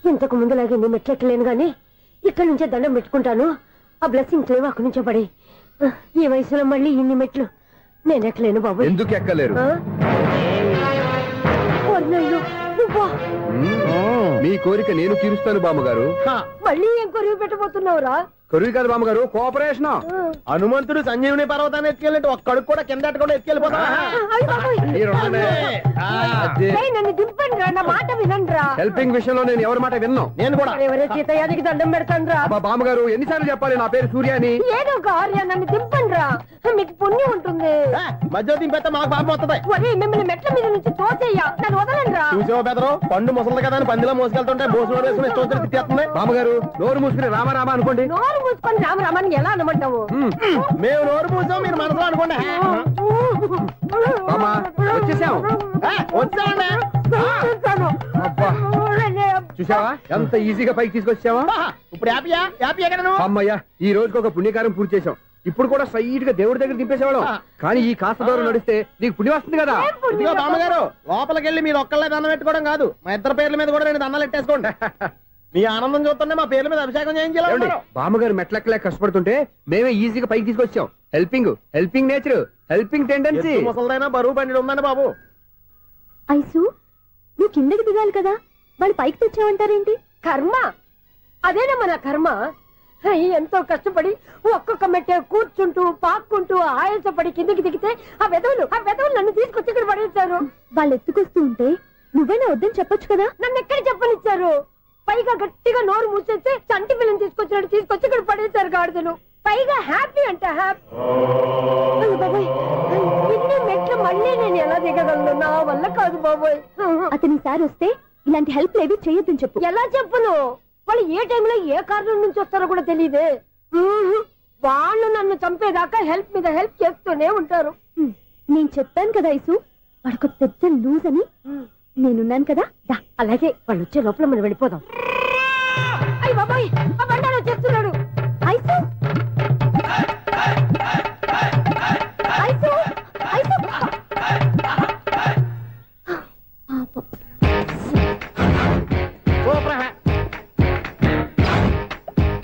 ఇంతకు ముందులాగే ఎన్ని మెట్లెక్కలేను గాని ఇక్కడి నుంచే దండం పెట్టుకుంటాను. ఆ బ్లెస్సింగ్ లేవు అక్కడి నుంచో పడి. ఈ వయసులో మళ్ళీ ఇన్ని మెట్లు నేను ఎక్కలేను బాబు. ఎందుకు ఎక్కలేరు? మీ కోరిక నేను తీరుస్తాను బామ్మగారు. మళ్ళీ ఏం కొరివి పెట్టబోతున్నావురా? కొరివి కాదు బామ్మగారు, కోఆపరేషన్. హనుమంతుడు సంజీవుని పర్వతాన్ని ఎత్తుకెళ్ళినట్టు ఒక్కడికి కూడా కింద కూడా ఎత్తుకెళ్ళిపోతా. నన్ను దింపండి రా, నా మాట వినండిరా. హెల్పింగ్ విషయంలో నేను ఎవరి మాట విన్నాను. నేను కూడా ఎవరే సీతయ్యానికి దండం పెడతాను రా. బామ్మగారు ఎన్నిసార్లు చెప్పాలి నా పేరు సూర్య అని? ఏదో ఒక ఆర్య, నన్ను దింపండి రా, మీకు పుణ్యం ఉంటుంది. మధ్య దింపేస్తే మాకు పాపం వస్తుంది. ఒరే, మిమ్మల్ని మెట్ల మీద నుంచి తోసేయ్యా, నన్ను వదలండి రా. చూసావా బెదరు, పండు ముసలి కదా అని పందిలో మోసుకెళ్తుంటే భోజనం వేసుకుని ఇష్టం తిట్టేస్తుంది. బామ్మగారు నోరు మూసుకుని రామారామా అనుకోండి. నోరు మూసుకొని రామరామాని ఎలా అనమంటావు? మేము నోరు మూసాం, మీరు మనసులో అనుకోండి. వచ్చేసాం. చూసావా ఎంత ఈజీగా పైకి తీసుకొచ్చావా? ఇప్పుడు అమ్మయ్యా, ఈ రోజుకి ఒక పుణ్యకారం పూర్తి చేసాం. ఇప్పుడు కూడా స్ట్రైట్ గా దేవుడి దగ్గర దింపేసేవాడు. కానీ ఈ కాస్త దూరం నడిస్తే నీకు పుణ్యం వస్తుంది కదా. ఇదిగో బామ్మగారు, లోపలికి వెళ్ళి మీరు ఒక్కళ్ళే దండం పెట్టుకోవడం కాదు, మా ఇద్దరు పేర్ల మీద కూడా నేను దండాలు పెట్టేసుకోండి. మీ ఆనందం చూస్తుంటే మా పేర్ల మీద అభిషేకం చేయించాలి. బామ్మగారు మెట్లెక్కలే కష్టపడుతుంటే మేమే ఈజీగా పైకి తీసుకొచ్చాం. Helping nature, helping tendency. ముసలిదైనా బరువు బండి ఉందని బాబు. ఐసు, నువ్వు కిందకి దిగాలి కదా, వాళ్ళు పైకి తెచ్చావంటారేంటి? కర్మ, అదేనమ్మా నా కర్మ. ఎంతో కష్టపడి ఒక్కొక్క మెట్టే కూర్చుంటూ పాక్కుంటూ ఆయాసపడి కిందికి దిగితే ఆ వెధవులు నన్ను తీసుకొచ్చి ఇక్కడ పడేశారు. వాళ్ళు ఎత్తుకొస్తూ ఉంటే నువ్వైనా వద్దని చెప్పొచ్చు కదా. నన్ను ఎక్కడ చెప్పనిచ్చారు? పైగా గట్టిగా నోరు మూసేస్తే చంటి పిల్లని తీసుకొచ్చి ఇక్కడ పడేశారు గాడిదలు. పైగా హ్యాపీ అంటే హ్యాపీ. బాబాయ్, ఇన్ని మెట్లు మళ్ళీ నేను ఎలా దిగగలను? నా వల్ల కాదు బాబాయ్. అతని సార్ వస్తే ఇలాంటి హెల్ప్ ఏవి చేయొద్దని చెప్పు. ఎలా చెప్పును? వాళ్ళు ఏ టైంలో ఏ కారణం నుంచి వస్తారో కూడా తెలియదే. వాళ్ళు నన్ను చంపేదాకా హెల్ప్ మీద హెల్ప్ చేస్తూనే ఉంటారు. నేను చెప్పాను కదా ఐసు, వాడొక పెద్ద లూజ్ అని. నేనున్నాను కదా. అలాగే, వాళ్ళు వచ్చే లోపల మనం వెళ్ళిపోదాం. అయ్య బాబాయ్, ఆ బండారు చేస్తున్నాడు. ఐసు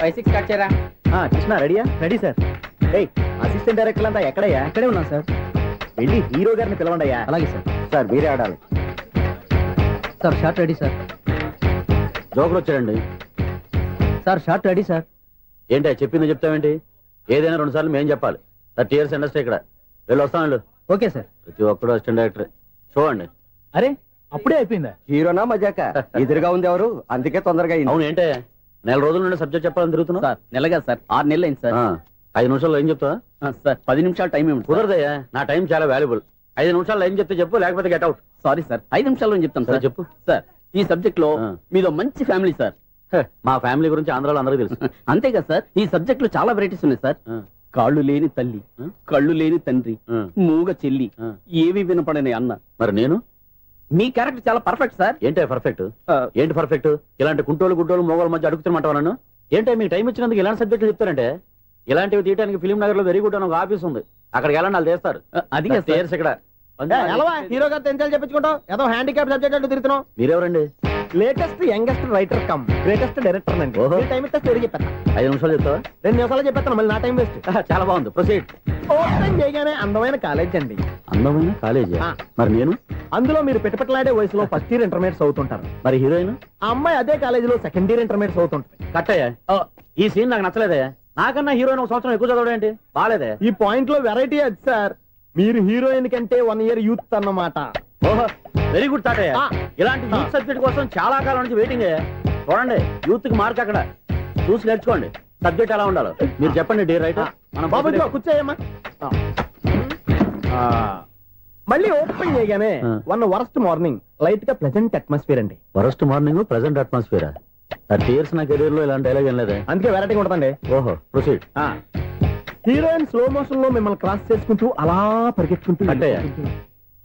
5-6 కట్ చేయరా. కృష్ణ రెడీయా? Ready sir. ఏయ్ అసిస్టెంట్ డైరెక్టర్ అంతా ఎక్కడయ్యా? ఇక్కడే ఉన్నాం సార్. వెళ్ళి హీరో గారిని పిలవండి అయ్యా. అలాగే సార్. సార్ మీరే ఆడాలి సార్. Short ready sir. జోకులు వచ్చాడండి సార్. Short ready sir. ఏంటి చెప్పింది చెప్తావేంటి? ఏదైనా 2 సార్లు మేం చెప్పాలి. 30 years ఇండస్ట్రీ ఇక్కడ. వెళ్ళి వస్తాను. Okay sir. ప్రతి ఒక్కడు అసిస్టెంట్ డైరెక్టర్. చూడండి. అరే అప్పుడే అయిపోయిందా? హీరోనా మజాక? ఎదురుగా ఉంది ఎవరు, అందుకే తొందరగా అయింది. అవును ఏంటే 4 రోజుల నుండి సబ్జెక్ట్ చెప్పాలని తిరుగుతున్నా సార్. నెలగా సార్, 6 నెలలు అయింది సార్. 5 నిమిషాల్లో ఏం చెప్తా సార్? 10 నిమిషాలు టైం ఏమి కుదరదయ్యా. నా టైం చాలా వాల్యుబుల్. 5 నిమిషాల్లో ఏం చెప్తే చెప్పు, లేకపోతే గెట్ అవుట్. సారీ సార్, 5 నిమిషాల్లో చెప్తాను సార్. చెప్పు సార్. ఈ సబ్జెక్ట్ లో మీదో మంచి ఫ్యామిలీ సార్. మా ఫ్యామిలీ గురించి ఆంధ్రాలో అందరికీ తెలుసు. అంతేగా సార్, ఈ సబ్జెక్ట్ లో చాలా వెరైటీస్ ఉన్నాయి సార్. కాళ్ళు లేని తల్లి, కళ్ళు లేని తండ్రి, మూగ చెల్లి, ఏవి వినపడని అన్న. మరి నేను మీ క్యారెక్టర్ చాలా పర్ఫెక్ట్ సార్. ఏంటే పర్ఫెక్ట్? ఏంటి పర్ఫెక్ట్? ఇలాంటి కుంటోలు గుడ్డోలు మోగోళ్ళ మధ్య అడుగుతున్నమాట నన్ను. ఏంటంటే మీకు టైం ఇచ్చినందుకు ఇలాంటి సబ్జెక్టులు చెప్తారంటే, ఇలాంటివి తీయడానికి ఫిలిం నగర్ లో వెరీ గుడ్ అని ఒక ఆఫీస్ ఉంది. అక్కడికి వెళ్ళండి, వాళ్ళు చేస్తారు. అది ఇక్కడ హీరో గారు తెంచాలి చెప్పించుకుంటాం. ఏదో హ్యాండిక్యాప్ సబ్జెక్ట్ అంటూ తిరుగుతున్నాం. మీరెవరండి? Latest youngest writer cum greatest director అండి. టైం ఇస్తే స్టోరీ చెప్పాను. 5 నిమిషాలు చెప్తావా? 2 నిమిషాలు చెప్పేస్తాను, మళ్ళీ నా టైం వేస్ట్. చాలా బాగుంది, ప్రొసీడ్. ఓపెన్ చేయగానే అందమైన కాలేజ్ అండి. అందమైన కాలేజ్? మరి నేను అందులో మీరు పెట్టుపట్లాడే వయసులో ఫస్ట్ ఇయర్ ఇంటర్మీడియట్స్ అవుతుంటారు. మరి హీరోయిన్ ఆ అమ్మాయి అదే కాలేజీలో సెకండ్ ఇయర్ ఇంటర్మీడియట్స్ అవుతుంటారు. కట్టయ్యా, ఈ సీన్ నాకు నచ్చలేదే. నాకన్నా హీరోయిన్ 1 సంవత్సరం ఎక్కువ చదవడం ఏంటి? బాలేదే. ఈ పాయింట్ లో వెరైటీ అది సార్. మీరు హీరోయిన్ కంటే 1 year యూత్ అన్నమాట. ఓహో, వెరీ గుడ్ తాటయ్య. ఇలాంటి యూత్ సబ్జెక్ట్ కోసం చాలా కాలం నుంచి వెయిటింగ్. చూడండి, యూత్ కి మార్క్ అక్కడ. చూసి నేర్చుకోండి సబ్జెక్ట్ ఎలా ఉండాలో. మీరు చెప్పండి డీర్ రైటర్. మన బాబు కూర్చోయమ్మా. మళ్ళీ ఓపెన్ చేయగానే వరస్ట్ మార్నింగ్, లైట్ గా ప్లెజెంట్ అట్మాస్ఫియర్ అండి. Worst morning, pleasant atmosphere. 30 years నా కెరీర్ లో ఇలాంటి డైలాగ్ ఏం లేదు. అందుకే వెరైటీ ఉంటుందండి. ఓహో, ప్రొసీడ్. హీరోయిన్ స్లో మోషన్ లో మిమ్మల్ని క్రాస్ చేసుకుంటూ అలా పరిగెత్తుకుంటూ. అంటే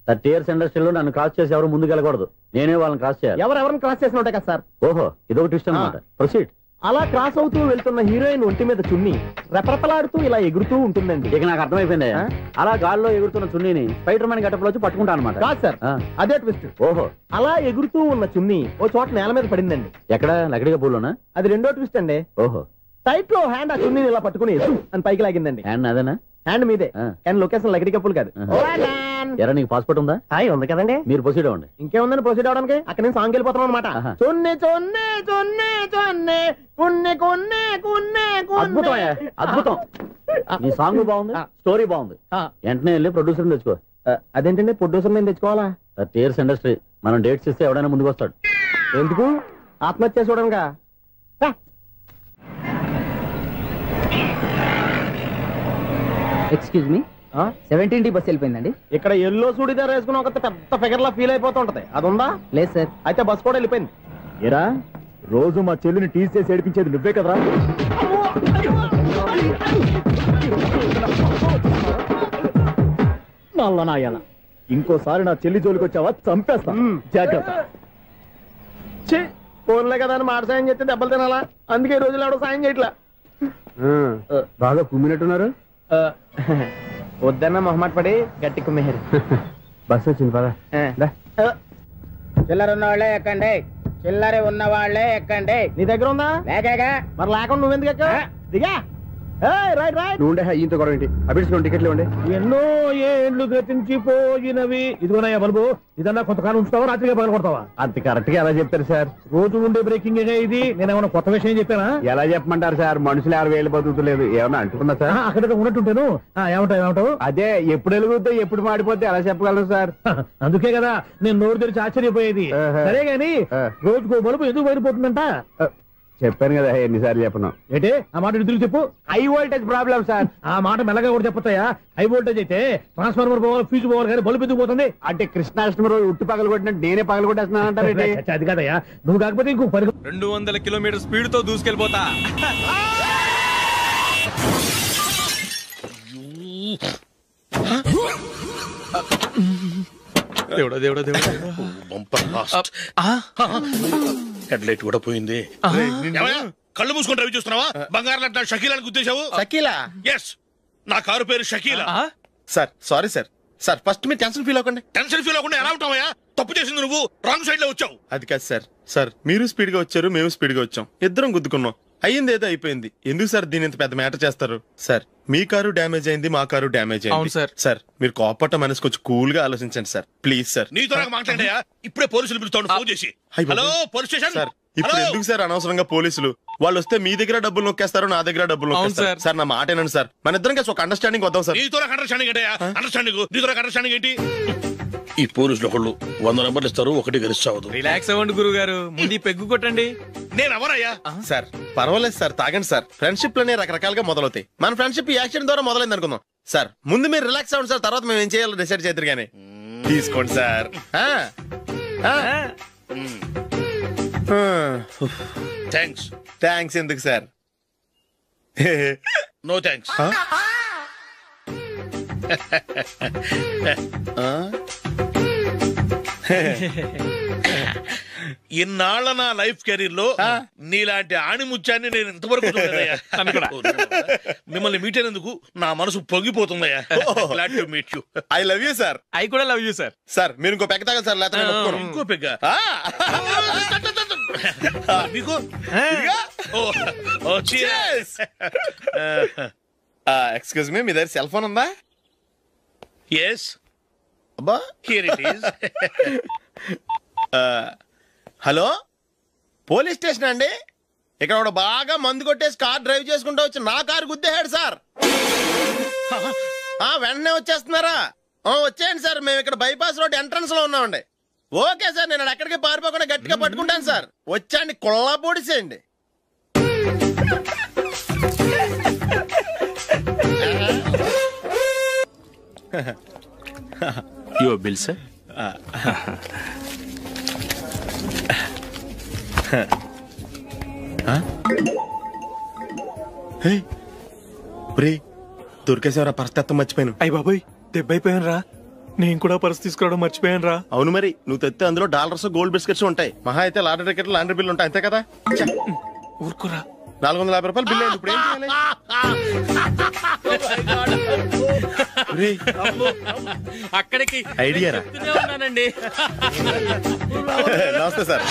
30 years ఇండస్ట్రీలో నన్ను క్రాస్ చేసి ఎవరు ముందుకు వెళ్ళకూడదు, నేనే వాళ్ళని క్రాస్ చేయాలి. ఎవరెవరిని క్రాస్ చేసిన కదా సార్. ఓహో, ఇదొక ట్విస్ట్ అన్నమాట. ప్రొసీడ్. అలా క్రాస్ అవుతూ వెళ్తున్న హీరోయిన్ ఒంటి మీద చున్నీ రెపరెపలాడుతూ ఇలా ఎగురుతూ ఉంటుందండి. ఇక నాకు అర్థమైపోయింది. అలా గాల్లో ఎగురుతున్న చున్నీని స్పైడర్ మ్యాన్ గట్టపులో వచ్చి పట్టుకుంటా అనమాట. కాదు సార్, అదే ట్విస్ట్. ఓహో, అలా ఎగురుతూ ఉన్న చున్నీ ఓ చోట నేల మీద పడిందండి. ఎక్కడ? లకడిగా పూలోనా? అది రెండో ట్విస్ట్ అండి. ఓహో, టైట్ లో హ్యాండ్ ఆ చున్నీని ఇలా పట్టుకుని అని పైకి లాగిందండి. హ్యాండ్ అదేనా? హ్యాండ్ మీదే, కానీ లొకేషన్ లకడి కప్పులు కాదు. ఎరా, నీకు పాస్పోర్ట్ ఉందా? హాయ్, ఉంది కదండి. మీరు ప్రొసీడ్ అవ్వండి. ఇంకేముందని ప్రొసీడ్ అవడానికి? అక్కడ నేను సాంగ్ వెళ్ళిపోతాను అనమాట. చొన్నే చొన్నే చొన్నే చొన్నే కున్నే కున్నే కున్నే. అద్భుతం, అద్భుతం. నీ సాంగ్ బాగుంది, స్టోరీ బాగుంది. వెంటనే వెళ్ళి ప్రొడ్యూసర్ తెచ్చుకో. అదేంటండి ప్రొడ్యూసర్ నేను తెచ్చుకోవాలా? 30 years ఇండస్ట్రీ, మనం డేట్స్ ఇస్తే ఎవడైనా ముందుకు వస్తాడు. ఎందుకు? ఆత్మహత్య చూడనుగా. Excuse me, 17D bus వెళ్ళిపోయిందండి. ఇక్కడ ఎల్లో చూడిదార్ వేసుకుని ఒక పెద్ద ఫిగర్ లా ఫీల్ అయిపోతూ ఉంటది, అది ఉందా? లేదు సార్. అయితే బస్ కూడా వెళ్ళిపోయింది. ఏరా, రోజు మా చెల్లిని టీస్ చేసి ఏడిపించేది నువ్వే కదరా? నల్ల నాయాల, ఇంకోసారి నా చెల్లి జోలికి వచ్చావా చంపేస్తా, జాగ్రత్త. ఫోన్లే కదా అని మాట సాయం చేస్తే దెబ్బలు తినాలా? అందుకే ఈ రోజులు ఎవడో సాయం చేయట్లా. బాగా కుమ్మినట్టున్నారు. వద్దన్న మొహమాట పడి గట్టి కుమ్మేరు. బస్సు వచ్చింది పదా. చిల్లర ఉన్న వాళ్ళే ఎక్కండి, చిల్లర ఉన్న వాళ్ళే ఎక్కండి. నీ దగ్గర ఉందా? లేకగా. మరి లేకుండా నువ్వెందుకు ఎక్క? దిగా. Right right. నువ్వు ఈయంతో గొడవ ఏంటి? అభిడ్స్ టికెట్లు ఇవ్వండి. ఎన్నో ఏండ్లు గతించిపోయినవి. ఇదిగోనయ్యా బల్బు, ఇదన్నా కొంతకాలం ఉంచుతావా, రాత్రిగా పగల కొడతావా? అంత కరెక్ట్ గా ఎలా చెప్తారు సార్? రోజు ఉండే బ్రేకింగ్ ఇది. నేనేమన్నా కొత్త విషయం చెప్పానా? ఎలా చెప్పమంటారు సార్? మనుషులు 60,000 బతుకుతలేదు. ఏమన్నా అంటున్నా సార్? అక్కడ ఉన్నట్టుంటాను. ఏమంటావు? అదే ఎప్పుడు వెలుగుతో ఎప్పుడు మాడిపోతే ఎలా చెప్పగలను సార్? అందుకే కదా నేను నోరు తెరిచి ఆశ్చర్యపోయేది. సరే గాని రోజుకో బల్బు ఎందుకు బయటపోతుందంట? చెప్పాను కదా, ఎన్నిసార్లు చెప్పను. ఏంటే ఆ మాట ఎదురు చెప్పు. High voltage problem sir. ఆ మాట మెల్లగా కూడా చెప్పొచ్చాయా? హై వోల్టేజ్ అయితే ట్రాన్స్ఫార్మర్ పోవాలి, ఫ్యూజ్ పోవాలి, కానీ బల్బు ఎందుకు పోతుంది? అంటే కృష్ణాష్టమి రోజు ఉట్టి పగలు కొట్టినట్టు నేనే పగలు కొట్టేస్తున్నానంటారు. అది కాదయ్యా, నువ్వు కాకపోతే ఇంకో 200 kilometers స్పీడ్ తో దూసుకెళ్ళిపోతా. దేవుడా దేవుడా దేవుడా, హెడ్లైట్ కూడా పోయింది. కళ్ళు మూసుకొని రవి చూస్తున్నావా? బంగారం లాంటి షకీలాని గుర్తించావు? షకీలా? ఎస్, నా కారు పేరు Shakeela. Sir sorry sir. Sir first మీరు టెన్షన్ ఫీల్ అవ్వకండి. టెన్షన్ ఫీల్ అవ్వకుండా ఎలా ఉంటావా? తప్పు చేసింది నువ్వు, రాంగ్ సైడ్ లో వచ్చావు. అది కాదు సార్. సార్ మీరు స్పీడ్ గా వచ్చారు, మేము స్పీడ్ గా వచ్చాం, ఇద్దరం గుద్దుకున్నాం. అయ్యింది ఏదో అయిపోయింది. ఎందుకు సార్ దీని ఇంత పెద్ద మ్యాటర్ చేస్తారు? సార్ మీ కారు డ్యామేజ్ అయింది, మా కారు డ్యామేజ్ అయింది. సార్ మీరు కోపట్ట మనసు కొంచెం కూల్ గా ఆలోచించండి సార్, ప్లీజ్ సార్. నీతో మాట్లాడాయా? ఇప్పుడే పోలీసులు పిలుస్తాను, ఫోన్ చేసి. Hello police station. సార్ ఇప్పుడు ఎందుకు సార్ అనవసరంగా పోలీసులు? వాళ్ళు వస్తే మీ దగ్గర డబ్బులు నొక్కేస్తారు, నా దగ్గర డబ్బులు నొక్కేస్తారు. సార్ నా మాట ఏనండి సార్, మన ఇద్దరం కలిసి ఒక అండర్స్టాండింగ్ వద్దాం సార్. నీతో అండర్స్టాండింగ్ ఏంటయ్యా? అండర్స్టాండింగ్ ఏంటి? ఈ పోలీసులు ఒకళ్ళు 100 నెంబర్లు ఇస్తారు, ఒకటి గెలిచావదు. రిలాక్స్ అవ్వండి గురువు గారు, ముందు పెగ్గు కొట్టండి. నేను ఎవరయ్యా? సార్ పర్వాలేదు సార్, తాగండి సార్. ఫ్రెండ్షిప్ లోనే రకరకాలుగా మొదలవుతాయి. మన ఫ్రెండ్షిప్ ఈ యాక్సిడెంట్ ద్వారా మొదలైంది అనుకుందాం. సార్ ముందు మీరు రిలాక్స్ అవ్వండి సార్, తర్వాత మేము ఏం చేయాలో డిసైడ్ చేద్దరు గానీ. తీసుకోండి సార్. థ్యాంక్స్ ఎందుకు సార్? No thanks. ఇన్నాళ్ళ నా లైఫ్ కెరీర్ లో నీలాంటి ఆణిముత్యాన్ని నేను ఇంతవరకు చూడలేదయ్యా. మిమ్మల్ని మీట్ అయినందుకు నా మనసు పొంగిపోతుందయ్యా. Glad to meet you. I love you sir. I కూడా లవ్ యూ సార్. సార్ మీరు ఇంకో పెగ్గ తాగండి సార్, లేకపోతే ఇంకో పెగ్గ మీకు. ఎక్స్క్యూజ్ మీ, మీ దగ్గర సెల్ ఫోన్ ఉందా? ఎస్ అబ్బా, here it is. Hello police station అండి. ఇక్కడ ఒక బాగా మందు కొట్టేసి కార్ డ్రైవ్ చేసుకుంటూ వచ్చి నా కారు గుద్దేశాడు సార్. వెంటనే వచ్చేస్తున్నారా? వచ్చేయండి సార్, మేము ఇక్కడ బైపాస్ రోడ్ ఎంట్రన్స్ లో ఉన్నామండి. ఓకే సార్, నేను ఎక్కడికి పారిపోకుండా గట్టిగా పట్టుకుంటాను సార్. వచ్చాండి, కుళ్ళ పొడిసేయండి. Your bill sir. దొరికేసేవరా? పరిస్థితి మర్చిపోయాను. అయ్య బాబాయ్, దెబ్బైపోయాను రా. నేను కూడా పర్స్ తీసుకురావడం మర్చిపోయాను రా. అవును మరి, నువ్వు తెస్తే అందులో డాలర్స్ గోల్డ్ బిస్కెట్స్ ఉంటాయి. మహా అయితే లాటరీ టికెట్ లాండ్రీ బిల్లు ఉంటాయి, అంతే కదా? ఊరుకురా. 450 రూపాయలు బిల్లు అయింది. ఇప్పుడు ఏం చేయాలి? అక్కడికి ఐడియా రా. ఉన్నానండి. నమస్తే సార్.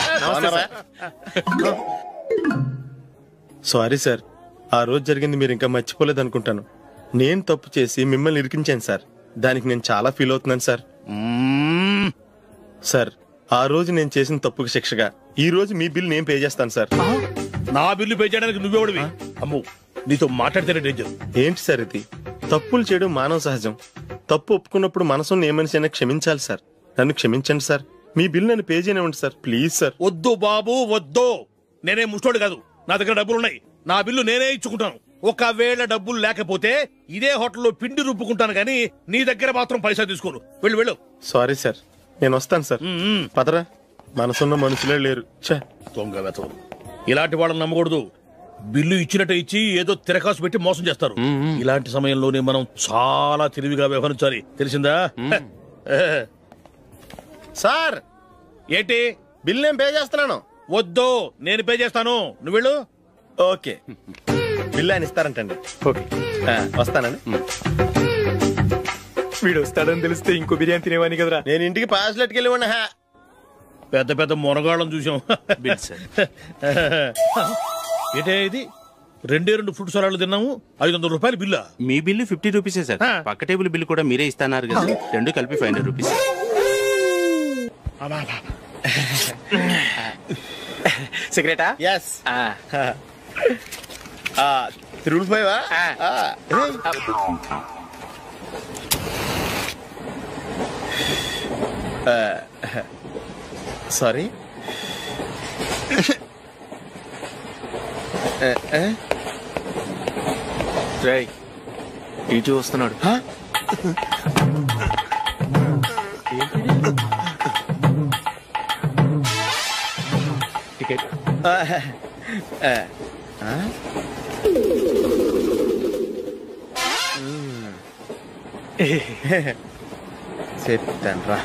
సారీ సార్, ఆ రోజు జరిగింది మీరు ఇంకా మర్చిపోలేదు అనుకుంటాను. నేను తప్పు చేసి మిమ్మల్ని ఇరికించాను సార్. దానికి నేను చాలా ఫీల్ అవుతున్నాను సార్. సార్ ఆ రోజు నేను చేసిన తప్పుకి శిక్షగా ఈ రోజు మీ బిల్ నేను పే చేస్తాను సార్. నా బిల్లు పే చేయడానికి నువ్వెవడివి? అమ్మో, నీతో మాట్లాడితేనే డేంజర్. ఏంటి సార్ ఇది? తప్పులు చేయడం మానవ సహజం. తప్పు ఒప్పుకున్నప్పుడు మనసుని ఏ మనిషి అయినా క్షమించాలి సార్. నన్ను క్షమించండి సార్. మీ బిల్ నన్ను పే చేయనివ్వండి సార్, ప్లీజ్ సార్. వద్దు బాబు వద్దు, నేనే ముష్టోడు కాదు. నా దగ్గర డబ్బులున్నాయి, నా బిల్లు నేనే ఇచ్చుకుంటాను. ఒకవేళ డబ్బులు లేకపోతే ఇదే హోటల్లో పిండి రుబ్బుకుంటాను, కానీ నీ దగ్గర మాత్రం పైసా తీసుకోను. వెళ్ళు వెళ్ళు. సారీ సార్, నేను వస్తాను సార్. పదరా, మనసున్న మనుషులే లేరు. దొంగ వెతవు, ఇలాంటి వాళ్ళని నమ్మకూడదు. బిల్లు ఇచ్చినట్టు ఇచ్చి ఏదో తిరకాసు పెట్టి మోసం చేస్తారు. ఇలాంటి సమయంలోనే మనం చాలా తెలివిగా వ్యవహరించాలి, తెలిసిందా? సార్ ఏంటి? బిల్ నేను పే చేస్తున్నాను. వద్దు, నేను పే చేస్తాను, నువ్వు వెళ్ళు. ఓకే, బిల్ ఆయన ఇస్తారంటండి. ఓకే, వస్తానండి. వీడు వస్తాడని తెలిస్తే ఇంకో బిర్యానీ తినేవాని కదరా. నేను ఇంటికి పాస్లెట్కి వెళ్ళి ఉన్నా. పెద్ద పెద్ద మొనగాళ్ళం చూసాం. ఏంటే ఇది? 2 ఫుడ్ సలాడ్లు తిన్నాము, 500 రూపాయలు బిల్లా? మీ బిల్లు 50 రూపీసే సార్. పక్క టేబుల్ బిల్లు కూడా మీరే ఇస్తాన్నారు కదా, రెండు కలిపి 500 రూపీస్. సిగరెటా? ఎస్. 3 సారీ. ఇటు వస్తున్నాడు. టికెట్. చెప్తాను రా.